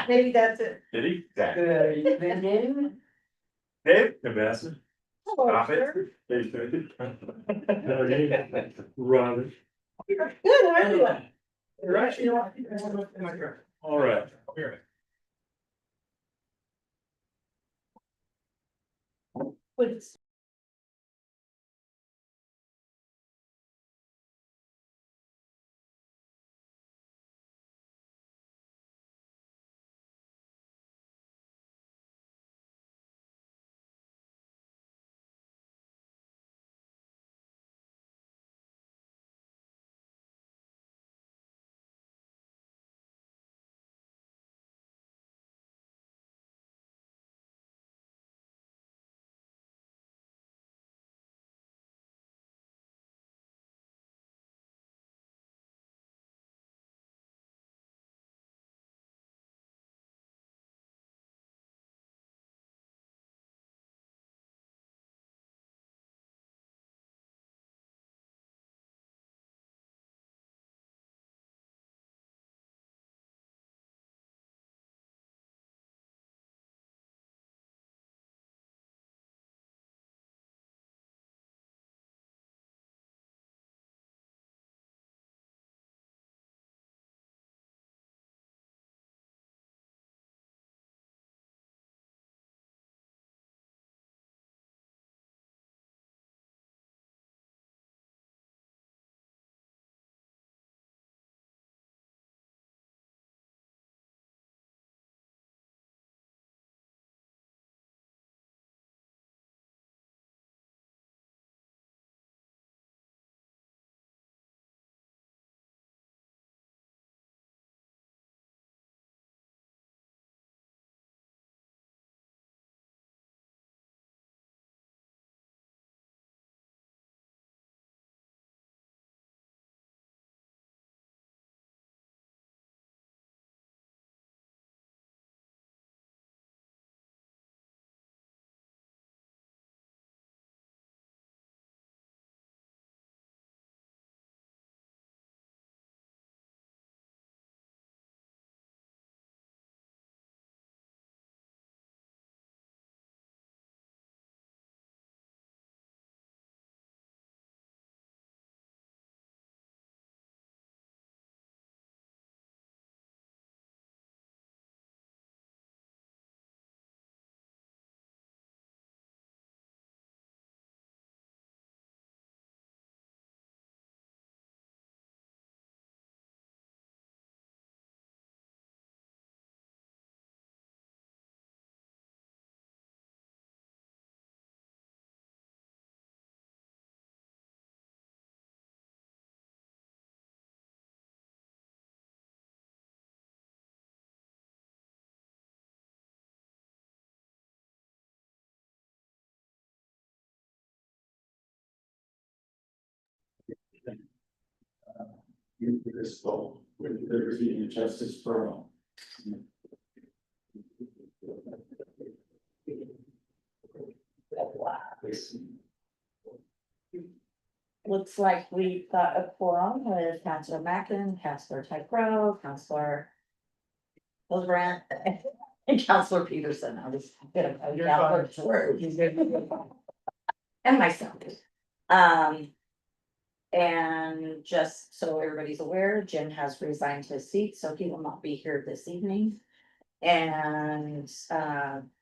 Maybe that's it. Did he? Exactly. Good evening. Dave? Ambassador. Hello, Stop it. sir. Robert. Good, how are you? Right. All right. Please. Indivisible, with liberty and justice for all. Looks like we've got a quorum with Councilor Mackin, Councilor Tycrow, Councilor Hildebrand, and Councilor Peterson. I was gonna. And myself. And just so everybody's aware, Jim has resigned his seat, so he will not be here this evening. And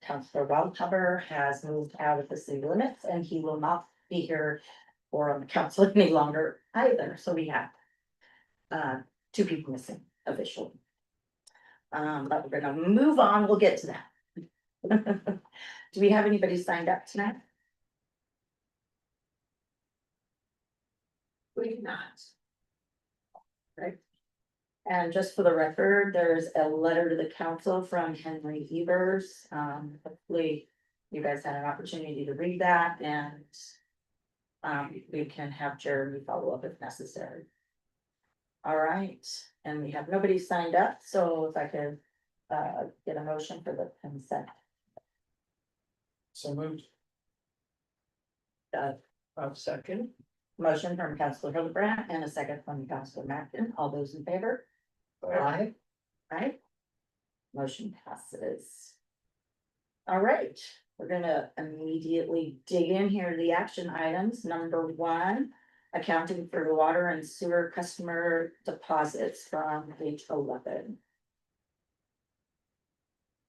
Councilor Wildcover has moved out of the city limits and he will not be here for the council any longer either, so we have two people missing officially. But we're gonna move on, we'll get to that. Do we have anybody signed up tonight? We do not. Right. And just for the record, there's a letter to the council from Henry Evers. Hopefully you guys had an opportunity to read that and we can have Jeremy follow up if necessary. All right, and we have nobody signed up, so if I could get a motion for the consent. So moved. Second. Motion from Councilor Hildebrand and a second from Councilor Mackin. All those in favor? Aye. Right. Motion passes. All right, we're gonna immediately dig in here to the action items. Number one, accounting for the water and sewer customer deposits from page 11.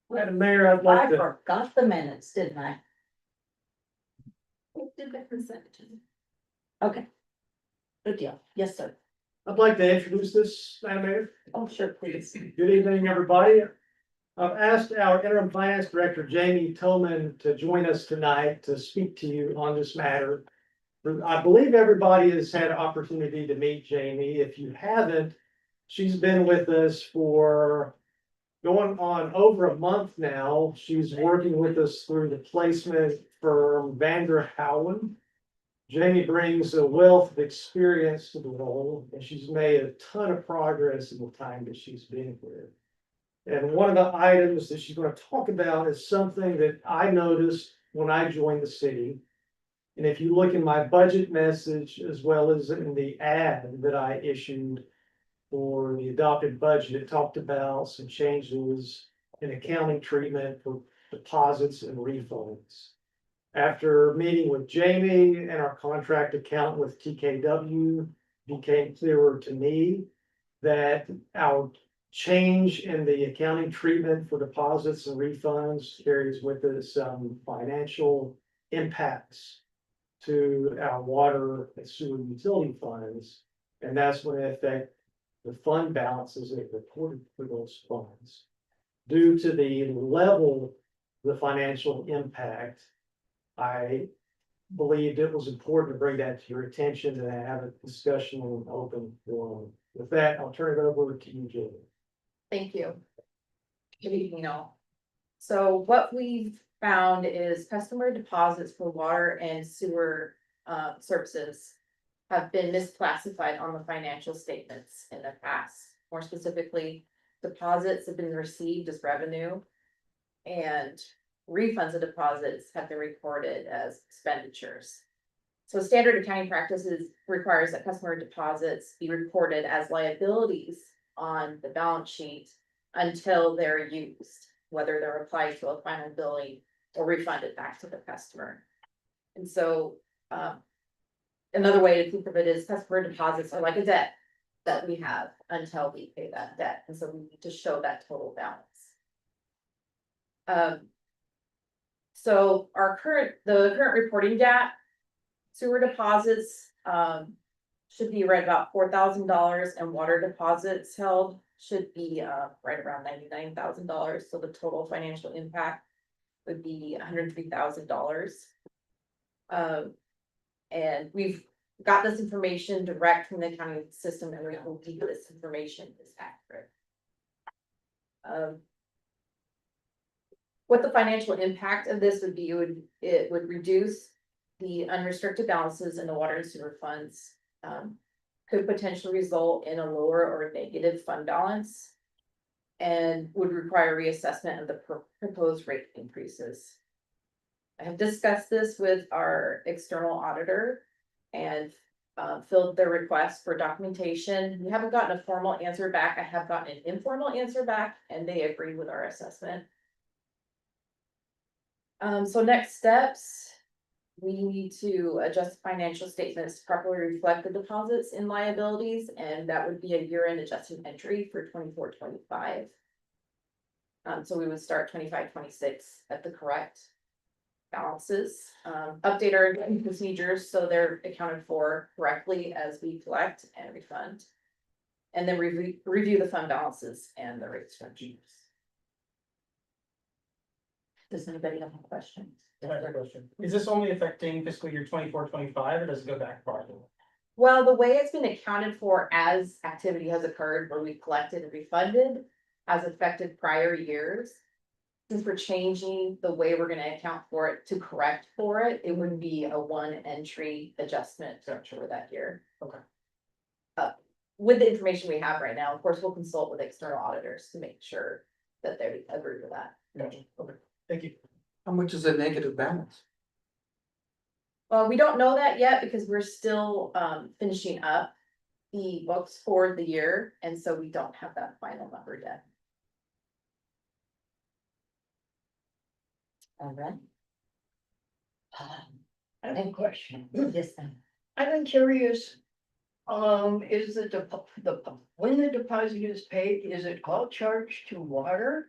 Madam Mayor, I'd I like to, forgot the minutes, didn't I? Did the consent agenda. Okay. Good deal. Yes, sir. I'd like to introduce this, Madam Mayor. Oh, sure, please. Good evening, everybody. I've asked our interim finance director, Jamie Tillman, to join us tonight to speak to you on this matter. I believe everybody has had an opportunity to meet Jamie. If you haven't, she's been with us for going on over a month now. She's working with us through the placement firm Vander Howen. Jamie brings a wealth of experience to the role, and she's made a ton of progress in the time that she's been here. And one of the items that she's going to talk about is something that I noticed when I joined the city. And if you look in my budget message, as well as in the ad that I issued for the adopted budget, it talked about some changes in accounting treatment for deposits and refunds. After meeting with Jamie and our contract accountant with TKW, became clearer to me that our change in the accounting treatment for deposits and refunds carries with it some financial impacts to our water and sewer utility funds. And that's going to affect the fund balances that are reported for those funds. Due to the level of the financial impact, I believed it was important to bring that to your attention and have a discussion in an open forum. With that, I'll turn it over to you, Jamie. Thank you. Good evening all. So what we've found is customer deposits for water and sewer services have been misclassified on the financial statements in the past. More specifically, deposits have been received as revenue and refunds of deposits have been recorded as expenditures. So standard accounting practices requires that customer deposits be reported as liabilities on the balance sheet until they're used, whether they're applied to a final billing or refunded back to the customer. And so another way to think of it is customer deposits are like a debt that we have until we pay that debt. And so we need to show that total balance. So the current reporting gap, sewer deposits should be right about $4,000 and water deposits held should be right around $99,000. So the total financial impact would be $103,000. And we've got this information direct from the accounting system, and we believe this information is accurate. What the financial impact of this would be, it would reduce the unrestricted balances in the water and sewer funds. Could potentially result in a lower or negative fund balance. And would require reassessment of the proposed rate increases. I have discussed this with our external auditor and filled their request for documentation. We haven't gotten a formal answer back. I have gotten an informal answer back and they agree with our assessment. So next steps, we need to adjust financial statements to properly reflect the deposits and liabilities, and that would be a year-end adjustment entry for 24-25. So we would start 25-26 at the correct balances, update our procedures so they're accounted for correctly as we collect and refund, and then review the fund balances and the rate structures. Does anybody have any questions? I have a question. Is this only affecting fiscal year 24-25, or does it go back farther? Well, the way it's been accounted for as activity has occurred where we collected and refunded has affected prior years. Since we're changing the way we're gonna account for it to correct for it, it would be a one entry adjustment for that year. Okay. With the information we have right now, of course, we'll consult with external auditors to make sure that they agree with that. Gotcha. Okay. Thank you. How much is a negative balance? Well, we don't know that yet because we're still finishing up the books for the year, and so we don't have that final number yet. All right. I have a question. Yes, ma'am. I've been curious. Is when the deposit is paid, is it all charged to water?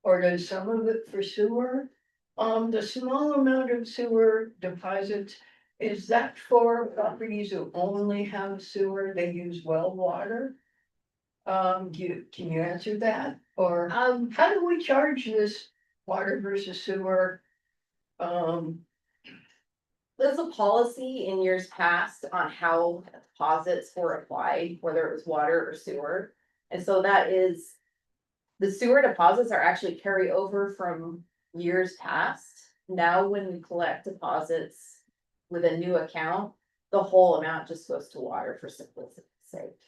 Or does some of it for sewer? The small amount of sewer deposits, is that for properties who only have sewer, they use well water? Can you answer that? Or, how do we charge this water versus sewer? There's a policy in years past on how deposits were applied, whether it was water or sewer. And so that is, the sewer deposits are actually carry over from years past. Now, when we collect deposits with a new account, the whole amount just goes to water for simplicity's sake.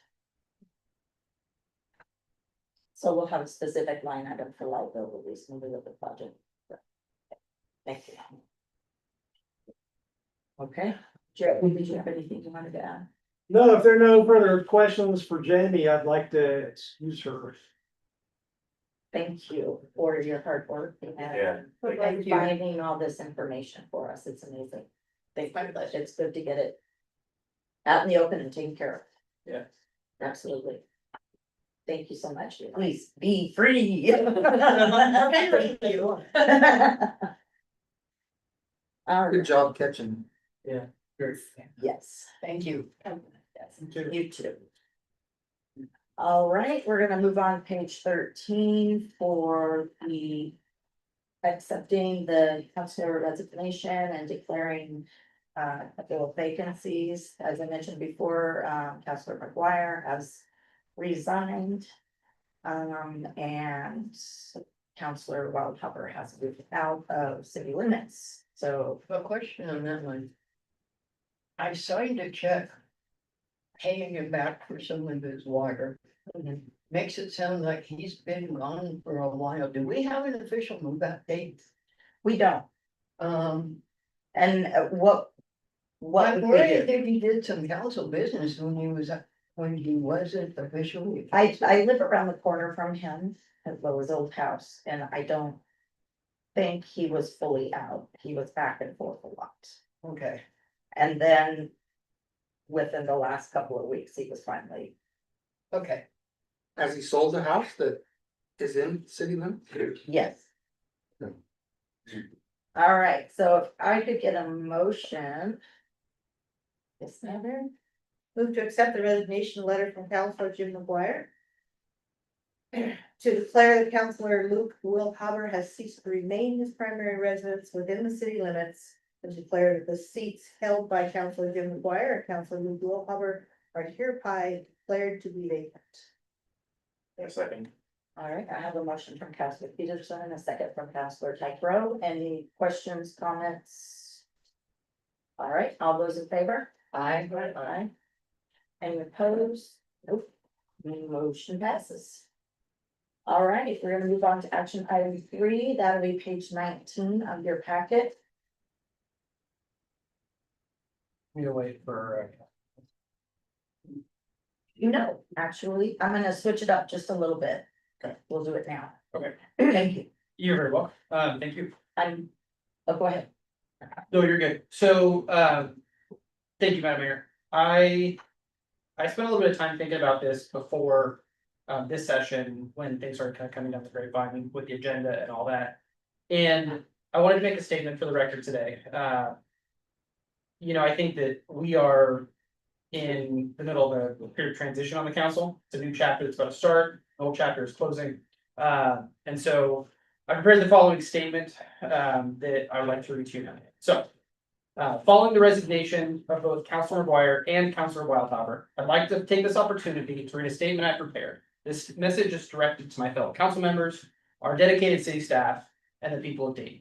So we'll have a specific line item for liabilities when we look at the budget. Thank you. Okay, Jerry, did you have anything you wanted to add? No, if there are no further questions for Jamie, I'd like to excuse her. Thank you for your hard work and Yeah. Thank you. finding all this information for us. It's amazing. Thank you. It's good to get it out in the open and taken care of. Yeah. Absolutely. Thank you so much. Please be free. Thank you. All Good right, job catching. yes. Thank you. Yes, you too. All right, we're gonna move on to page 13 for the accepting the councilor resignation and declaring a bill of vacancies. As I mentioned before, Councilor McGuire has resigned. And Councilor Wildhopper has moved out of city limits, so. A question on that one. I signed a check. Paying him back for some of his water. Makes it sound like he's been gone for a while. Do we have an official move out date? We don't, Um, and what I'm would we worried do? if he did some council business when he wasn't officially. I live around the corner from him, as well as old house, and I don't think he was fully out. He was back and forth a lot. Okay, And then within the last couple of weeks, he was finally, okay. Has he sold a house that is in city limits? yes. Hmm. All right, so if I could get a motion. Yes, ma'am. Move to accept the resignation letter from Counselor Jim McGuire. To declare that Counselor Luke Wilhaber has ceased to remain his primary residence within the city limits. And declare that the seats held by Counselor Jim McGuire and Counselor Luke Wilhaber are hereby declared to be vacant. Second. All right, I have a motion from Counselor Peterson and a second from Counselor Tyro. Any questions, comments? All right, all those in favor? I, Aye. Any opposed? Nope. Motion passes. All right, we're gonna move on to action item 3. That'll be page 19 of your packet. Need to wait for, No, actually, I'm gonna switch it up just a little bit. Okay. We'll do it now. Okay. Thank you. you're very well, thank you. Oh, go ahead. No, you're good. So, thank you, Madam Mayor. I spent a little bit of time thinking about this before this session, when things started kind of coming down the grapevine with the agenda and all that. And I wanted to make a statement for the record today. You know, I think that we are in the middle of a period of transition on the council. It's a new chapter that's about to start, an old chapter is closing. And so I prepared the following statement that I would like to read to you now. So, following the resignation of both Councilor McGuire and Councilor Wildhopper, I'd like to take this opportunity to read a statement I prepared. This message is directed to my fellow council members, our dedicated city staff, and the people of Dayton.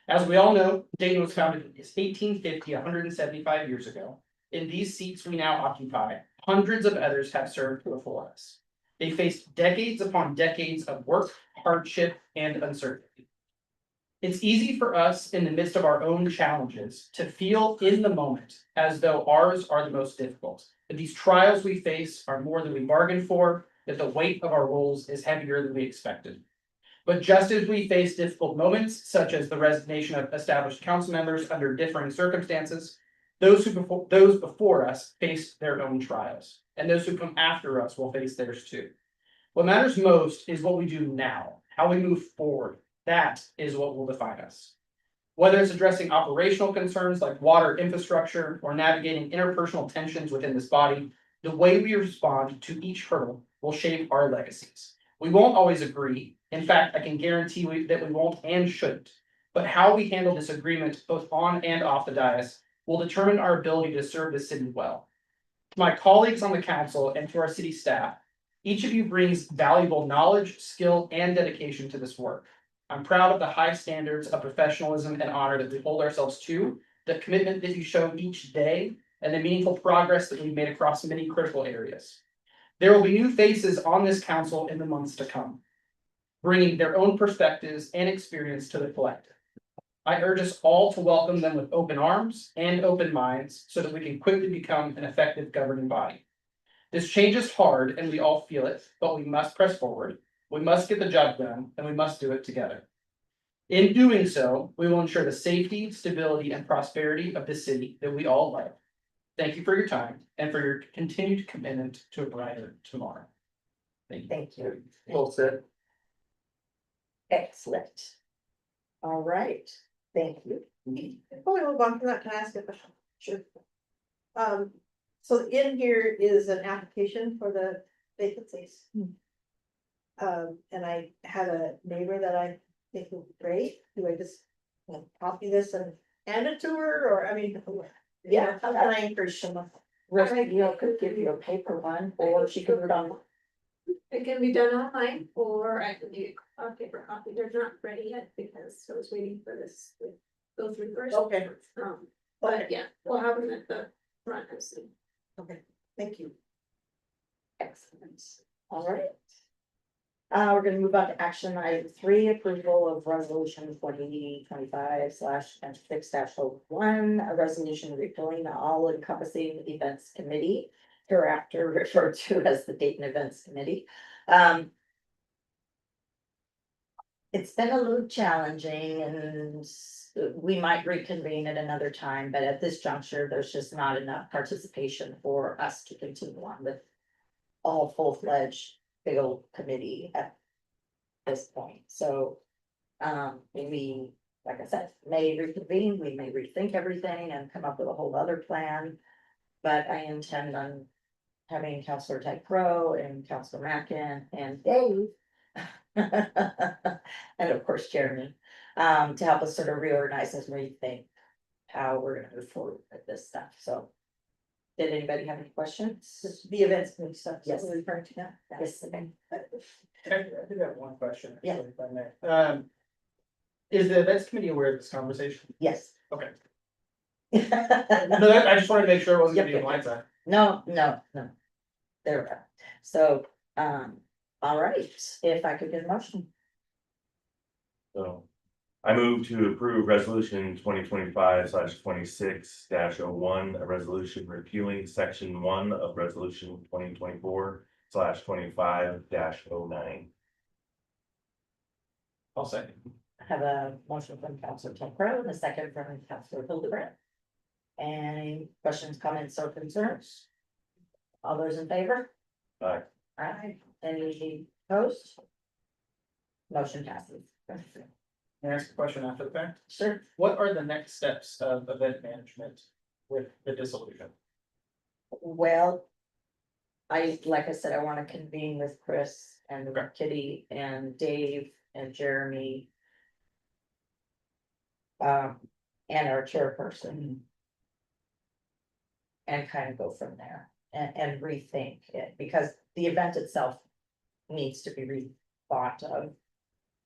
As we all know, Dayton was founded in 1850, 175 years ago. In these seats we now occupy, hundreds of others have served before us. They faced decades upon decades of work, hardship, and uncertainty. It's easy for us in the midst of our own challenges to feel in the moment as though ours are the most difficult, that these trials we face are more than we bargained for, that the weight of our roles is heavier than we expected. But just as we face difficult moments, such as the resignation of established council members under differing circumstances, those before us face their own trials, and those who come after us will face theirs too. What matters most is what we do now, how we move forward. That is what will define us. Whether it's addressing operational concerns like water infrastructure or navigating interpersonal tensions within this body, the way we respond to each hurdle will shape our legacies. We won't always agree. In fact, I can guarantee that we won't and shouldn't. But how we handle disagreement, both on and off the dais, will determine our ability to serve the city well. To my colleagues on the council and to our city staff, each of you brings valuable knowledge, skill, and dedication to this work. I'm proud of the high standards of professionalism and honor that we hold ourselves to, the commitment that you show each day, and the meaningful progress that we've made across many critical areas. There will be new faces on this council in the months to come, bringing their own perspectives and experience to the collective. I urge us all to welcome them with open arms and open minds so that we can quickly become an effective governing body. This change is hard and we all feel it, but we must press forward. We must get the job done and we must do it together. In doing so, we will ensure the safety, stability, and prosperity of the city that we all love. Thank you for your time and for your continued commitment to a brighter tomorrow. Thank you. Thank you. Well said. Excellent. All right, thank you. Before we move on from that, can I ask a question? Sure. So in here is an application for the vacancies. And I had a neighbor that I think would be great. Do I just copy this and hand it to her, or, I mean, yeah, how can I encourage someone? Rosie could give you a paper one, or she could read on. It can be done online, or I can do a paper copy. They're not ready yet because I was waiting for this to go through first. Okay. But yeah, we'll have them at the front and see. Okay, thank you. Excellent. All right. We're gonna move on to action item 3, approval of resolution 2025/6-01, a resolution repealing the all encompassing events committee, hereafter referred to as the Dayton Events Committee. It's been a little challenging and we might reconvene at another time, but at this juncture, there's just not enough participation for us to continue on with all full-fledged big old committee at this point. So maybe, like I said, may reconvene, we may rethink everything and come up with a whole other plan. But I intend on having Counselor Ted Crow and Counselor Mackin and Dave. And of course, Jeremy, to help us sort of reorganize and rethink how we're gonna move forward with this stuff. So did anybody have any questions? The events committee stuff. Yes. We're referring to now. Yes, okay. I did have one question. Yeah. Actually, if I may. Is the events committee aware of this conversation? Yes. Okay. No, No, I just wanted to make sure it wasn't gonna be a Yep, yep, blindside. no. There we go. So, all right, if I could get a motion. So I move to approve resolution 2025/26-01, a resolution repealing section 1 of resolution 2024/25-09. I'll say. I have a motion from Counselor Ted Crow and a second from Counselor Hildebrand. Any questions, comments, or concerns? All those in favor? Aye. Aye. Any opposed? Motion passes. Can I ask a question after the fact? Sure. What are the next steps of event management with the dissolution? Well, like I said, I want to convene with Chris and Okay. Kitty and Dave and Jeremy. And our chairperson. And kind of go from there and rethink it, because the event itself needs to be rethought of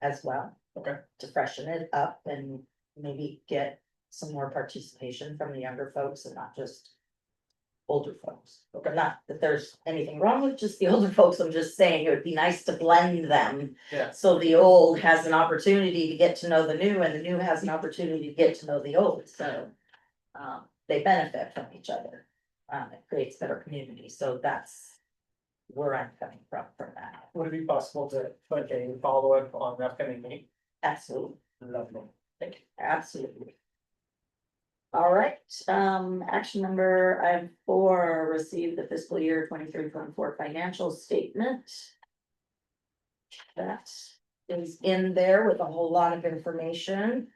as well. Okay. To freshen it up and maybe get some more participation from the younger folks and not just older folks. Okay, not that there's anything wrong with just the older folks, I'm just saying it would be nice to blend them. Yeah. So the old has an opportunity to get to know the new and the new has an opportunity to get to know the old, so. They benefit from each other, it creates better community, so that's where I'm coming from for that. Would it be possible to put a follow-up on the upcoming meeting? Absolutely, Lovely. Thank you. absolutely. All right, action number item 4, receive the fiscal year 23-24 financial statement. That is in there with a whole lot of information.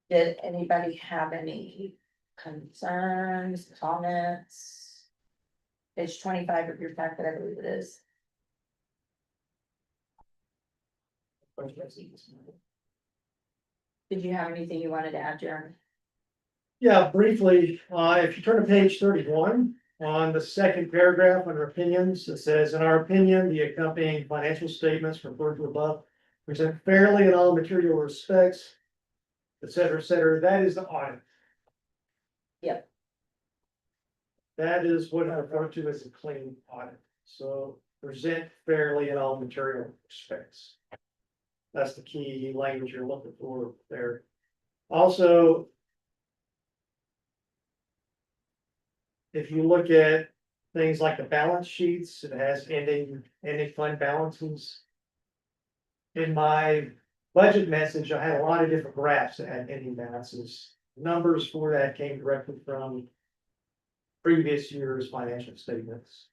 Did anybody have any concerns, comments? Page 25 of your packet, I believe it is. Did you have anything you wanted to add, Jeremy? Yeah, briefly, if you turn to page 31, on the second paragraph under opinions, it says, in our opinion, the accompanying financial statements referred to above present fairly in all material respects, et cetera, et cetera. That is the audit. Yep. That is what I refer to as a clean audit. So present fairly in all material respects. That's the key language you're looking for there. Also, if you look at things like the balance sheets, it has ending fund balances. In my budget message, I had a lot of different graphs that had ending balances. Numbers for that came directly from previous year's financial statements.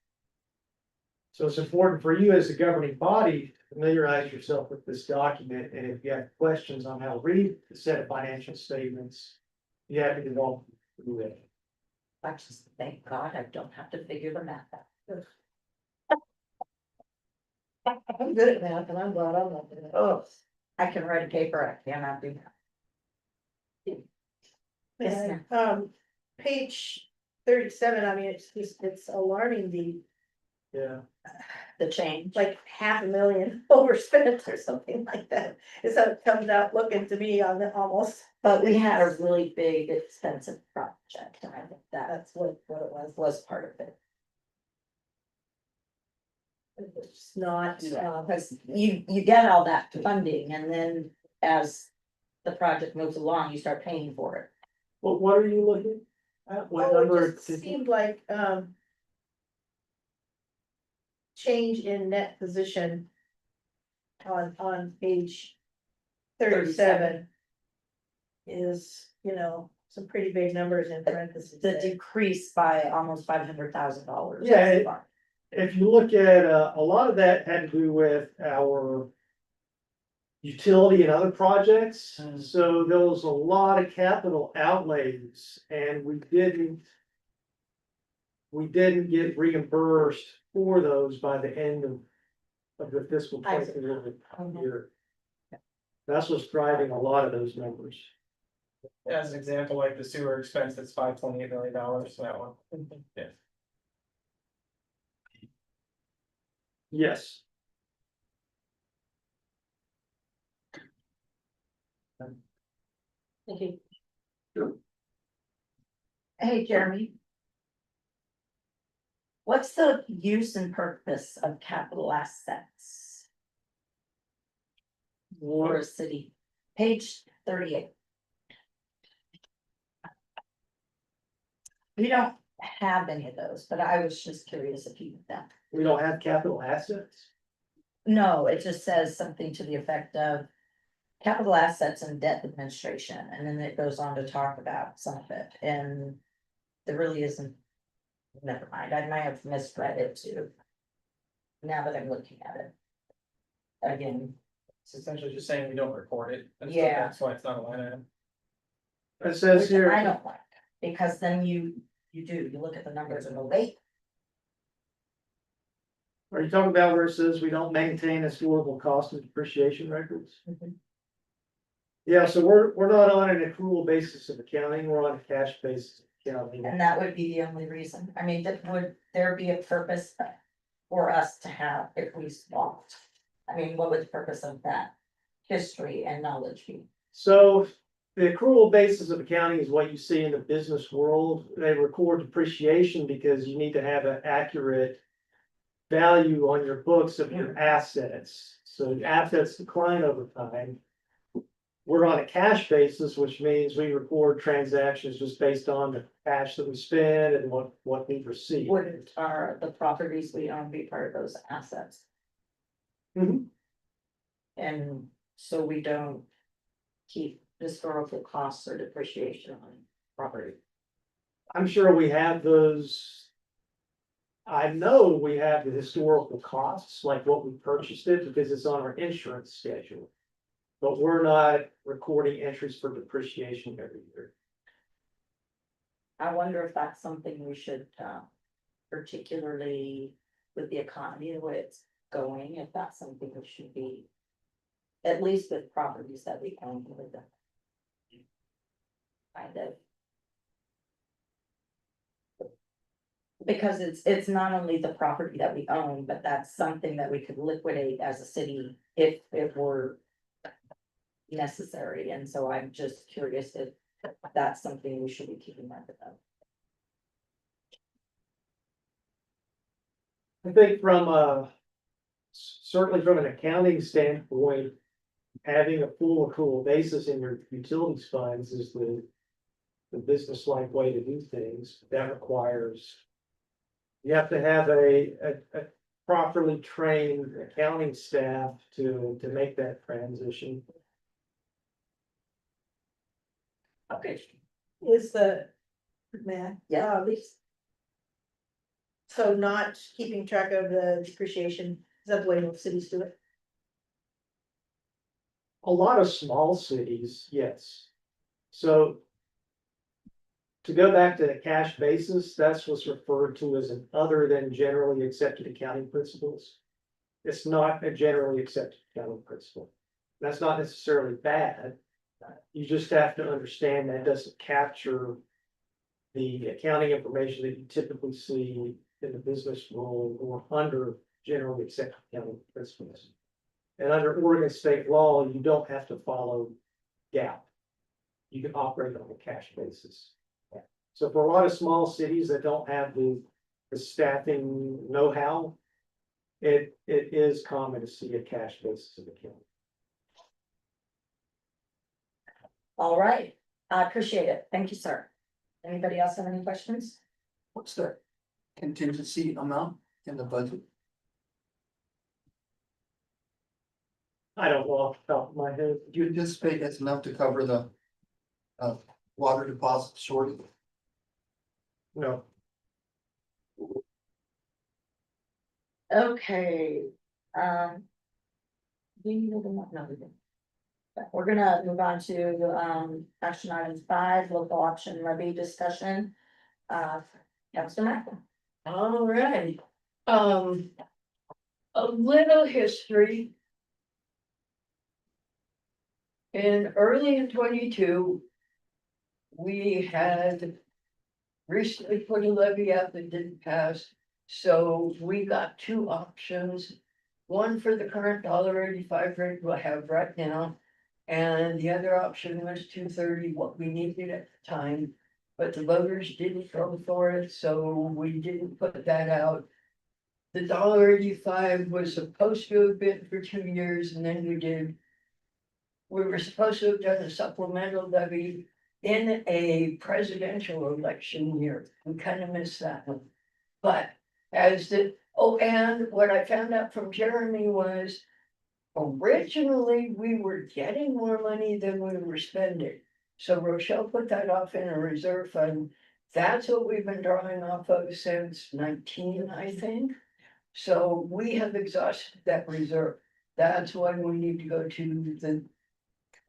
So it's important for you as a governing body to familiarize yourself with this document, and if you have questions on how to read the set of financial statements, you have to develop through it. I just thank God I don't have to figure the math out. I'm good at math and I'm glad I'm not doing it. Oh, I can write a paper, I cannot do that. Yes, And, page 37, I mean, it's alarming, Yeah. The change. like $500,000 overspent or something like that. Is how it comes out looking to me on the almost, But we had a really big expensive project, and I think that's what it was. was part of it. It's not, Because you get all that funding, and then as the project moves along, you start paying for it. Well, what are you looking at? What oh, number? it just seemed like, change in net position on page 37 is, some pretty big numbers in parentheses. The there. decrease by almost $500,000. Yeah, if you look at, a lot of that had to do with our utility and other projects. So there was a lot of capital outlays and we didn't get reimbursed for those by the end of the fiscal I see. 2023 year. That's what's driving a lot of those numbers. As an example, like the sewer expense, that's $5.8 million, that one. Yeah. Yes. Thank you. Hey, Jeremy. What's the use and purpose of capital assets for a city? Page 38. We don't have any of those, but I was just curious if you did that. We don't have capital assets. No, it just says something to the effect of capital assets and debt administration, and then it goes on to talk about some of it, and there really isn't. Never mind, I might have misread it too. Now that I'm looking at it. Again, It's essentially just saying we don't record it. Yeah. That's why it's not a line item. It says which here. I don't like, because then you look at the numbers and go, wait, Are you talking about where it says we don't maintain historical cost and depreciation records? Mhm. Yeah, so we're not on an accrual basis of accounting, we're on a cash basis of accounting. and that would be the only reason, I mean, would there be a purpose for us to have if we swapped? I mean, what would the purpose of that history and knowledge be? So the accrual basis of accounting is what you see in the business world. They record depreciation because you need to have an accurate value on your books of your assets. So assets decline over time. we're on a cash basis, which means we record transactions just based on the cash that we spend and what we receive. Wouldn't the properties we own be part of those assets? Mhm. And so we don't keep historical costs or depreciation on property. I'm sure we have those. I know we have the historical costs, like what we purchased it, because it's on our insurance schedule. But we're not recording entries for depreciation every year. I wonder if that's something we should, particularly with the economy, the way it's going, if that's something we should be. At least with properties that we own with them. Kind of. Because it's not only the property that we own, but that's something that we could liquidate as a city if it were. Necessary, and so I'm just curious if that's something we should be keeping record of. I think certainly from an accounting standpoint, having a full accrual basis in your utilities funds is the business-like way to do things. That requires you have to have a properly trained accounting staff to make that transition. Okay. Is the, man, Yeah, at least. so not keeping track of the depreciation, is that the way most cities do it? A lot of small cities, yes. So to go back to the cash basis, that's what's referred to as an other than generally accepted accounting principles. It's not a generally accepted accounting principle. That's not necessarily bad. You just have to understand that it doesn't capture the accounting information that you typically see in the business world or under generally accepted accounting principles. And under Oregon state law, you don't have to follow GAAP. You can operate on a cash basis. So for a lot of small cities that don't have the staffing know-how, it is common to see a cash basis of accounting. All right, I appreciate it. Thank you, sir. Anybody else have any questions? What's the contingency amount in the budget? I don't know off the top of my head. Do you anticipate that's enough to cover the water deposit shortage? No, Okay, do you know the one? No, we didn't. But we're gonna move on to, action item 5, local option levy discussion. Councilor Macklin. All right, a little history. Early in 22. We had recently put a levy out that didn't pass, so we got two options. One for the current $1.85 rate we'll have right now. And the other option was $2.30, what we needed at the time. But the voters didn't vote for it, so we didn't put that out. The $1.85 was supposed to have been for 2 years, and then we were supposed to have done a supplemental levy in a presidential election year. We kind of missed that one. But and what I found out from Jeremy was originally we were getting more money than we were spending. So Rochelle put that off in a reserve fund. That's what we've been drawing off of since 19, I think. So we have exhausted that reserve. That's why we need to go to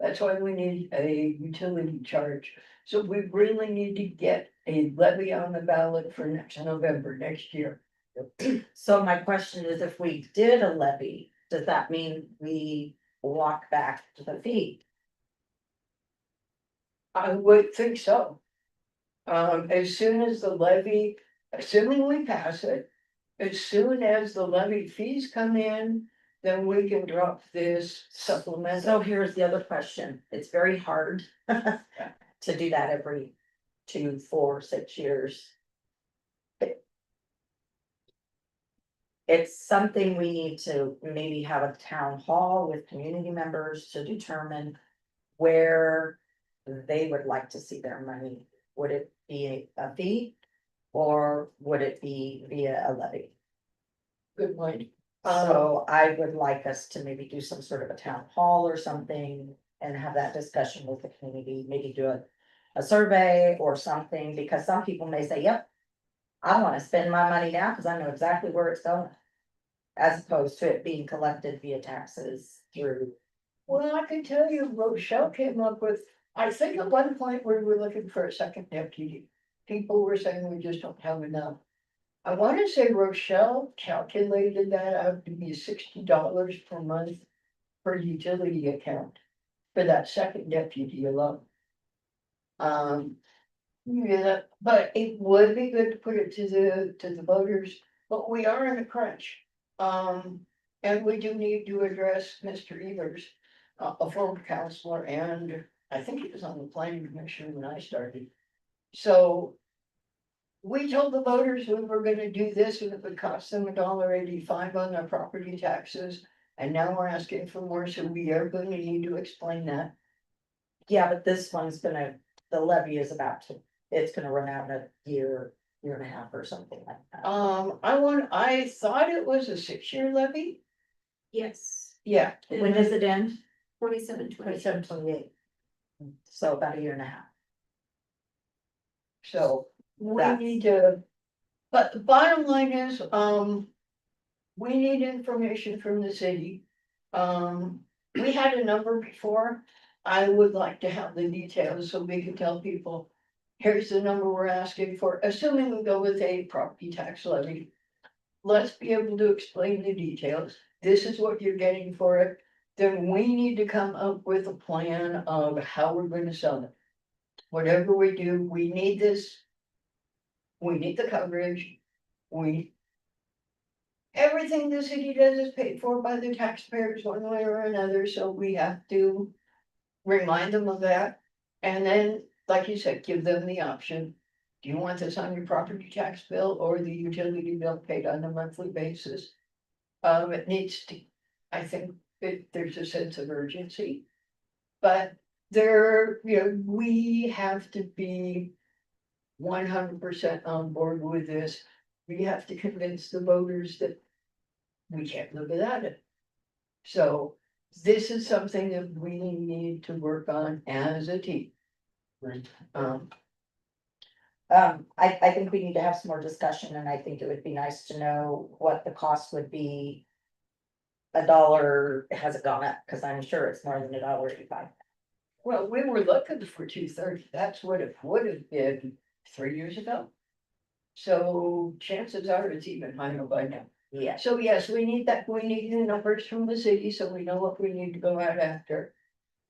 that's why we need a utility charge. So we really need to get a levy on the ballot for next November, next year. So my question is, if we did a levy, does that mean we walk back to the fee? I would think so. As soon as the levy, assuming we pass it, as soon as the levy fees come in, then we can drop this supplemental. So here's the other question. It's very hard to do that every 2, 4, 6 years. It's something we need to maybe have a town hall with community members to determine where they would like to see their money. Would it be a fee? Or would it be via a levy? Good point. So I would like us to maybe do some sort of a town hall or something and have that discussion with the community, maybe do a survey or something, because some people may say, yep. I wanna spend my money now because I know exactly where it's going. As opposed to it being collected via taxes through, Well, I can tell you, Rochelle came up with, I think at one point we were looking for a second deputy. People were saying we just don't have enough. I wanna say Rochelle calculated that out to be $60 per month per utility account for that second deputy alone. Yeah, but it would be good to put it to the voters, but we are in a crunch. And we do need to address Mr. Evers, a former counselor, and I think he was on the planning commission when I started. So we told the voters we were gonna do this and it would cost them $1.85 on their property taxes. And now we're asking for more, so we are gonna need to explain that. yeah, but this one's gonna, the levy is about to, it's gonna run out in a year and a half or something like that. I thought it was a 6-year levy. Yes. Yeah, When does it end? 27, 27, 28. So about a year and a half. so we That's- need to, but the bottom line is, we need information from the city. We had a number before. I would like to have the details so we can tell people, here's the number we're asking for, assuming we go with a property tax levy. Let's be able to explain the details. This is what you're getting for it. Then we need to come up with a plan of how we're gonna sell it. Whatever we do, we need this. We need the coverage. Everything the city does is paid for by the taxpayers one way or another, so we have to remind them of that. And then, like you said, give them the option. Do you want this on your property tax bill or the utility bill paid on a monthly basis? It needs to, I think there's a sense of urgency. But we have to be 100% on board with this. We have to convince the voters that we can't live without it. So this is something that we need to work on as a team. Right. I think we need to have some more discussion, and I think it would be nice to know what the cost would be. $1, has it gone up? Cause I'm sure it's more than $1.85. Well, we were looking for 230. That's what it would have been 3 years ago. So chances are it's even higher by now. Yes, So yes, we need the numbers from the city, so we know what we need to go out after.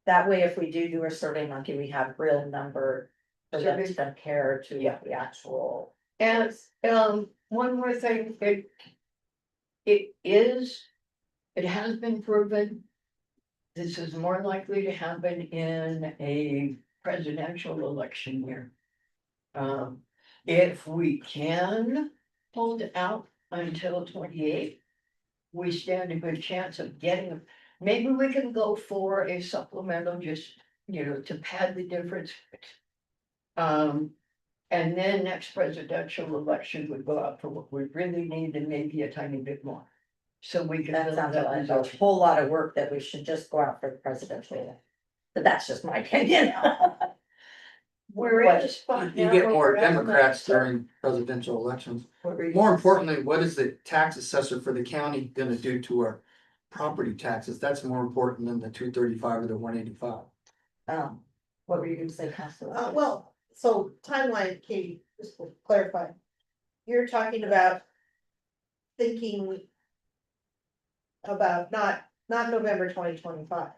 that way, if we do a survey monkey, we have real number for them to Survey. compare to Yeah. the actual. And, one more thing, it has been proven. This is more likely to happen in a presidential election year. If we can hold out until 28, we stand a good chance of getting, maybe we can go for a supplemental, just, to pad the difference. And then next presidential election would go out for what we really need and maybe a tiny bit more. So we can. That build sounds that like a reserve. whole lot of work that we should just go out for the presidential. But that's just my opinion. We're in a spot You now get where more we're at the Democrats next- during presidential elections. What were you More gonna importantly, what is the tax assessor for the county gonna do to our property taxes? That's more important than the 235 or the 185. say? What were you gonna say, Counselor? Well, so timeline, Katie, just to clarify. You're talking about thinking about not November 2025,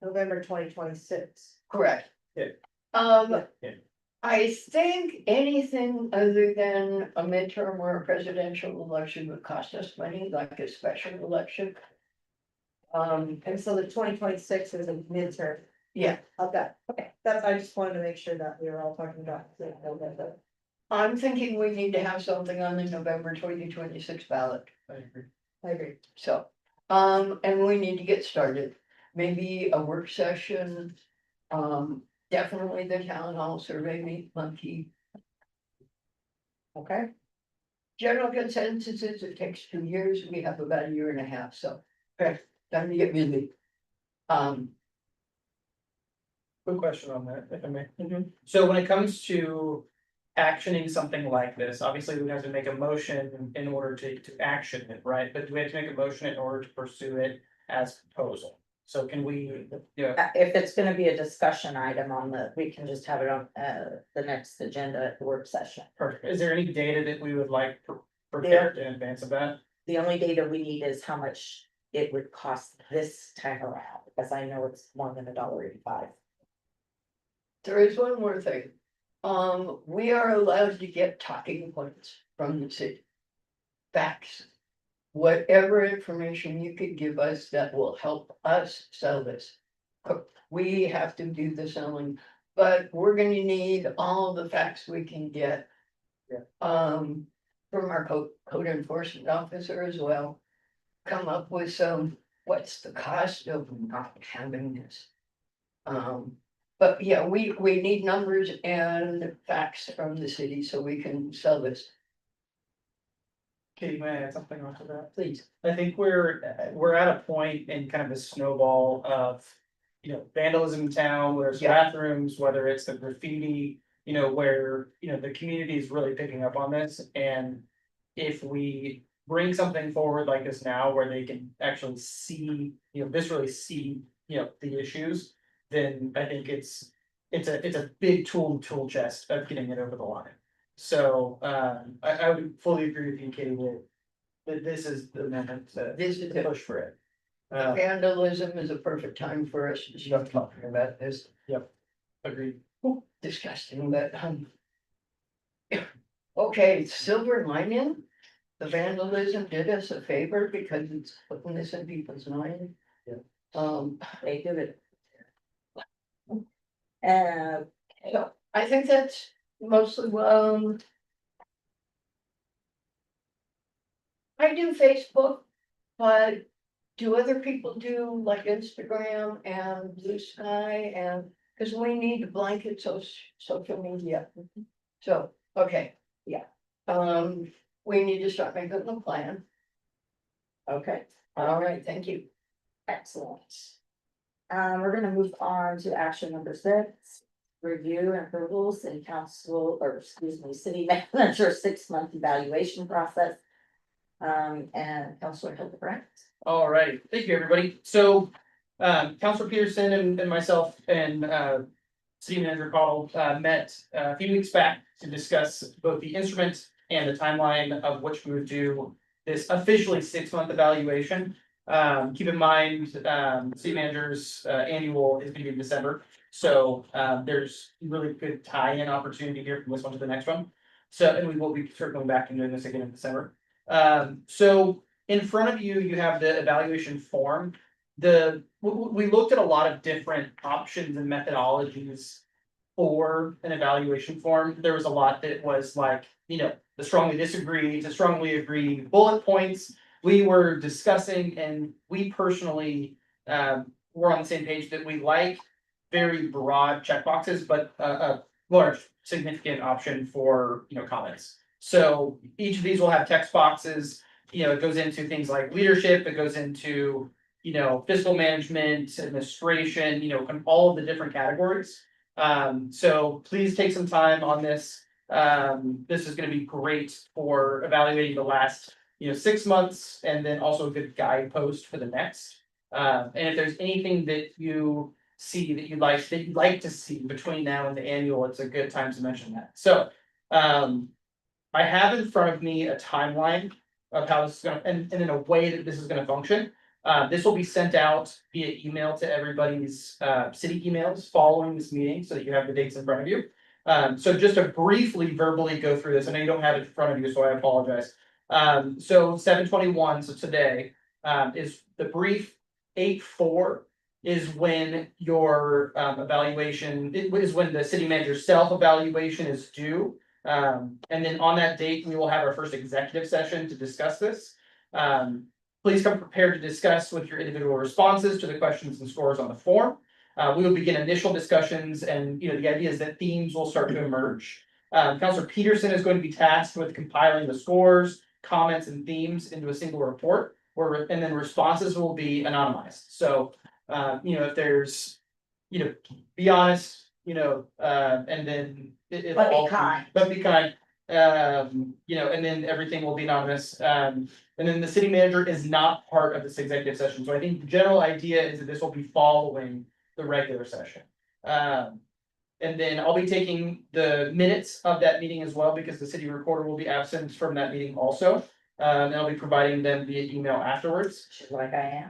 November 2026. Correct. Yeah. Um, Yeah. I think anything other than a midterm or a presidential election would cost us money, like a special election. And so the 2026 is a midterm. Yeah. Okay, that's, I just wanted to make sure that we were all talking about November. I'm thinking we need to have something on the November 2026 ballot. I agree. I agree. So, and we need to get started. Maybe a work session Definitely the town hall survey monkey. Okay, General consensus is it takes 2 years, we have about 1.5 years, so, okay, time to get busy. Quick question on that, if I may. Mhm. So when it comes to actioning something like this, obviously we have to make a motion in order to action it, right? But do we have to make a motion in order to pursue it as proposal? So can we, If it's gonna be a discussion item on we can just have it on, the next agenda at the work session. perfect, is there any data that we would like prepared in advance of that? The only data we need is how much it would cost this time around, because I know it's more than $1.85. There is one more thing. We are allowed to get talking points from the city. Facts. Whatever information you could give us that will help us sell this. We have to do the selling, but we're gonna need all the facts we can get. Yeah. From our code enforcement officer as well. Come up with some, what's the cost of not having this? But yeah, we need numbers and facts from the city so we can sell this, Katie, may I add something onto that? please. I think we're at a point in kind of a snowball of, vandalism in town, whether it's Yeah. bathrooms, whether it's the graffiti. Where, the community is really picking up on this, and if we bring something forward like this now, where they can actually see, viscerally see, the issues. Then I think it's a big tool chest of getting it over the line. So, I would fully agree with you, Katie, that this is the moment This is to it. push for it. Vandalism is a perfect time for us to start talking about this. Agreed. Disgusting, but, okay, silver lining. The vandalism did us a favor because it's putting this in people's mind. Yeah. They do it. Uh, So I think that's mostly, I do Facebook, but do other people do like Instagram and Blue Sky and, cause we need to blanket social media. So, okay. Yeah. We need to start making a plan. okay, All right, thank you. excellent. We're gonna move on to action number 6. Review and approval city council, or excuse me, city manager 6-month evaluation process. And Councilor Hildebrand. All right, thank you, everybody. So, Councilor Peterson and myself and, City Manager Cottle, met a few weeks back to discuss both the instrument and the timeline of which we would do this officially 6-month evaluation. Keep in mind, City Manager's, annual is gonna be in December. So, there's really good tie-in opportunity here from this one to the next one. So, and we will be circling back and doing this again in December. So in front of you, you have the evaluation form. We looked at a lot of different options and methodologies for an evaluation form. There was a lot that was like, the strongly disagree to strongly agree bullet points. We were discussing, and we personally, were on the same page that we like very broad checkboxes, but a large significant option for, comments. So each of these will have text boxes, it goes into things like leadership, it goes into, fiscal management, administration, all of the different categories. So please take some time on this. This is gonna be great for evaluating the last, 6 months, and then also a good guidepost for the next. And if there's anything that you see that you'd like to see between now and the annual, it's a good time to mention that. So, I have in front of me a timeline of how this is gonna, and in a way that this is gonna function. This will be sent out via email to everybody's city emails following this meeting, so that you have the dates in front of you. So just to briefly verbally go through this, I know you don't have it in front of you, so I apologize. So 7/21, so today, is the brief. 8/4 is when your evaluation, it is when the city manager's self-evaluation is due. And then on that date, we will have our first executive session to discuss this. Please come prepared to discuss with your individual responses to the questions and scores on the form. We will begin initial discussions and, the idea is that themes will start to emerge. Counselor Peterson is going to be tasked with compiling the scores, comments and themes into a single report. And then responses will be anonymized. So, if there's, be honest, and then. But be kind. But be kind, and then everything will be anonymous. And then the city manager is not part of this executive session. So I think the general idea is that this will be following the regular session. And then I'll be taking the minutes of that meeting as well, because the city recorder will be absent from that meeting also. And I'll be providing them via email afterwards. She's like I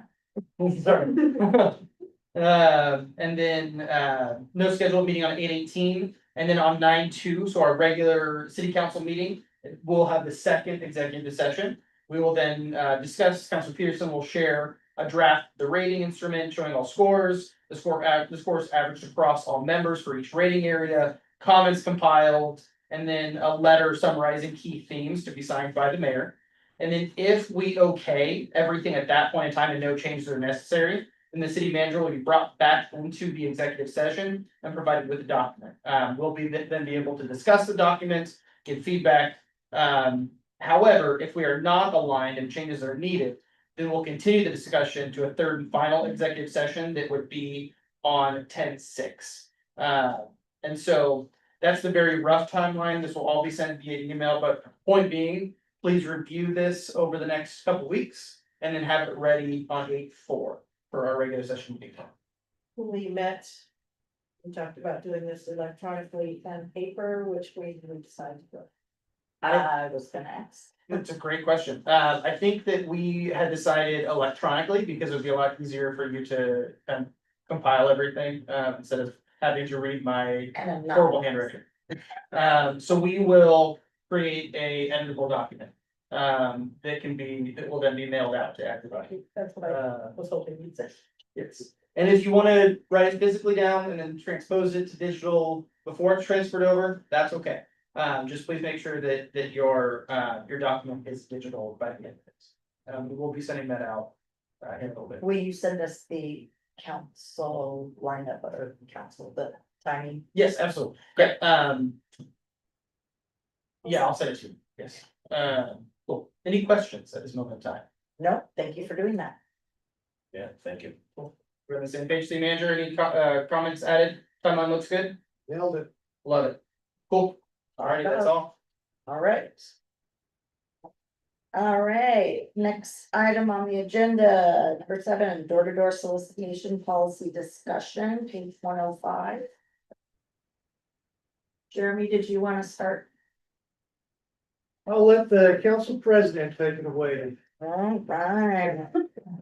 Sorry. And then, no scheduled meeting on 8/18, and then on 9/2, so our regular city council meeting, we'll have the second executive session. We will then, discuss, Councilor Peterson will share a draft, the rating instrument showing all scores, the scores averaged across all members for each rating area, comments compiled, and then a letter summarizing key themes to be signed by the mayor. And then if we okay everything at that point in time and no changes are necessary, then the city manager will be brought back into the executive session and provided with the document. We'll then be able to discuss the document, get feedback. However, if we are not aligned and changes are needed, then we'll continue the discussion to a third and final executive session that would be on 10/6. And so that's the very rough timeline. This will all be sent via email, but point being, please review this over the next couple weeks and then have it ready on 8/4 for our regular session meeting. When we met, we talked about doing this electronically and paper, which way did we decide to go? I was gonna ask. That's a great question. I think that we had decided electronically because it would be a lot easier for you to compile everything, instead of having to read my And I'm horrible not. handwriting. So we will create a editable document, that will then be mailed out to everybody. That's what I was hoping you'd say. Yes, and if you wanna write it physically down and then transpose it to digital before it's transferred over, that's okay. Just please make sure that your document is digital by the end of this. We will be sending that out in a little bit. Will you send us the council lineup or council, the timing? Yes, absolutely. Great. Yeah, I'll send it to you. Yes. Cool. Any questions at this moment in time? No, thank you for doing that. Yeah, thank you. We're on the same page, city manager. Any comments added? Timeline looks good. Nailed it. Love it. Cool. Alrighty, that's all. All right. All right, next item on the agenda, number 7, door-to-door solicitation policy discussion, page 105. Jeremy, did you want to start? I'll let the council president take it away. All right.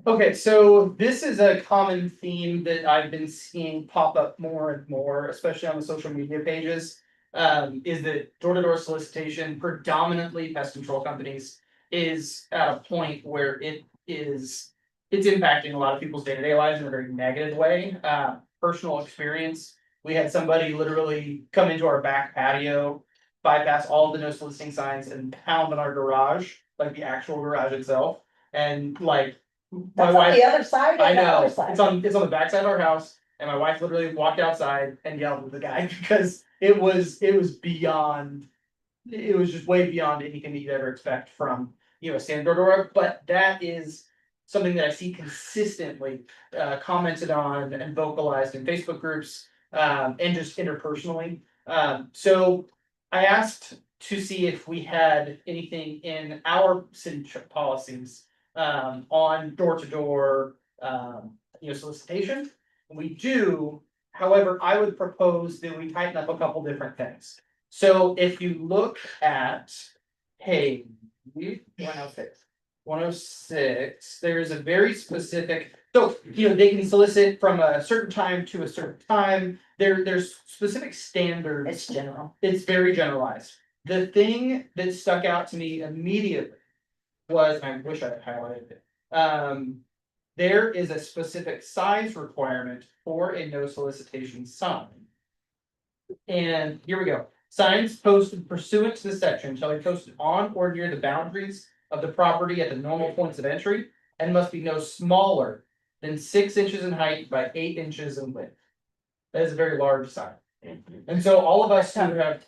Okay, so this is a common theme that I've been seeing pop up more and more, especially on the social media pages. Is that door-to-door solicitation, predominantly pest control companies, is at a point where it's impacting a lot of people's day-to-day lives in a very negative way. Personal experience, we had somebody literally come into our back patio, bypass all the no soliciting signs and pound on our garage, like the actual garage itself. And like my That's on wife, the other side. or I the know, other side? it's on the backside of our house, and my wife literally walked outside and yelled at the guy because it was beyond. It was just way beyond anything that you'd ever expect from, a standard door, but that is something that I see consistently commented on and vocalized in Facebook groups, and just interpersonally. So I asked to see if we had anything in our city policies on door-to-door solicitation. We do, however, I would propose that we tighten up a couple different things. So if you look at page 106. 106, there's a very specific, so they can solicit from a certain time to a certain time. There's specific standards. It's general. It's very generalized. The thing that stuck out to me immediately was, and I wish I had highlighted it. There is a specific size requirement for a no solicitation sign. And here we go. Signs posted pursuant to this section shall be posted on or near the boundaries of the property at the normal points of entry and must be no smaller than 6 inches in height by 8 inches in width. That is a very large sign. And so all of us who have,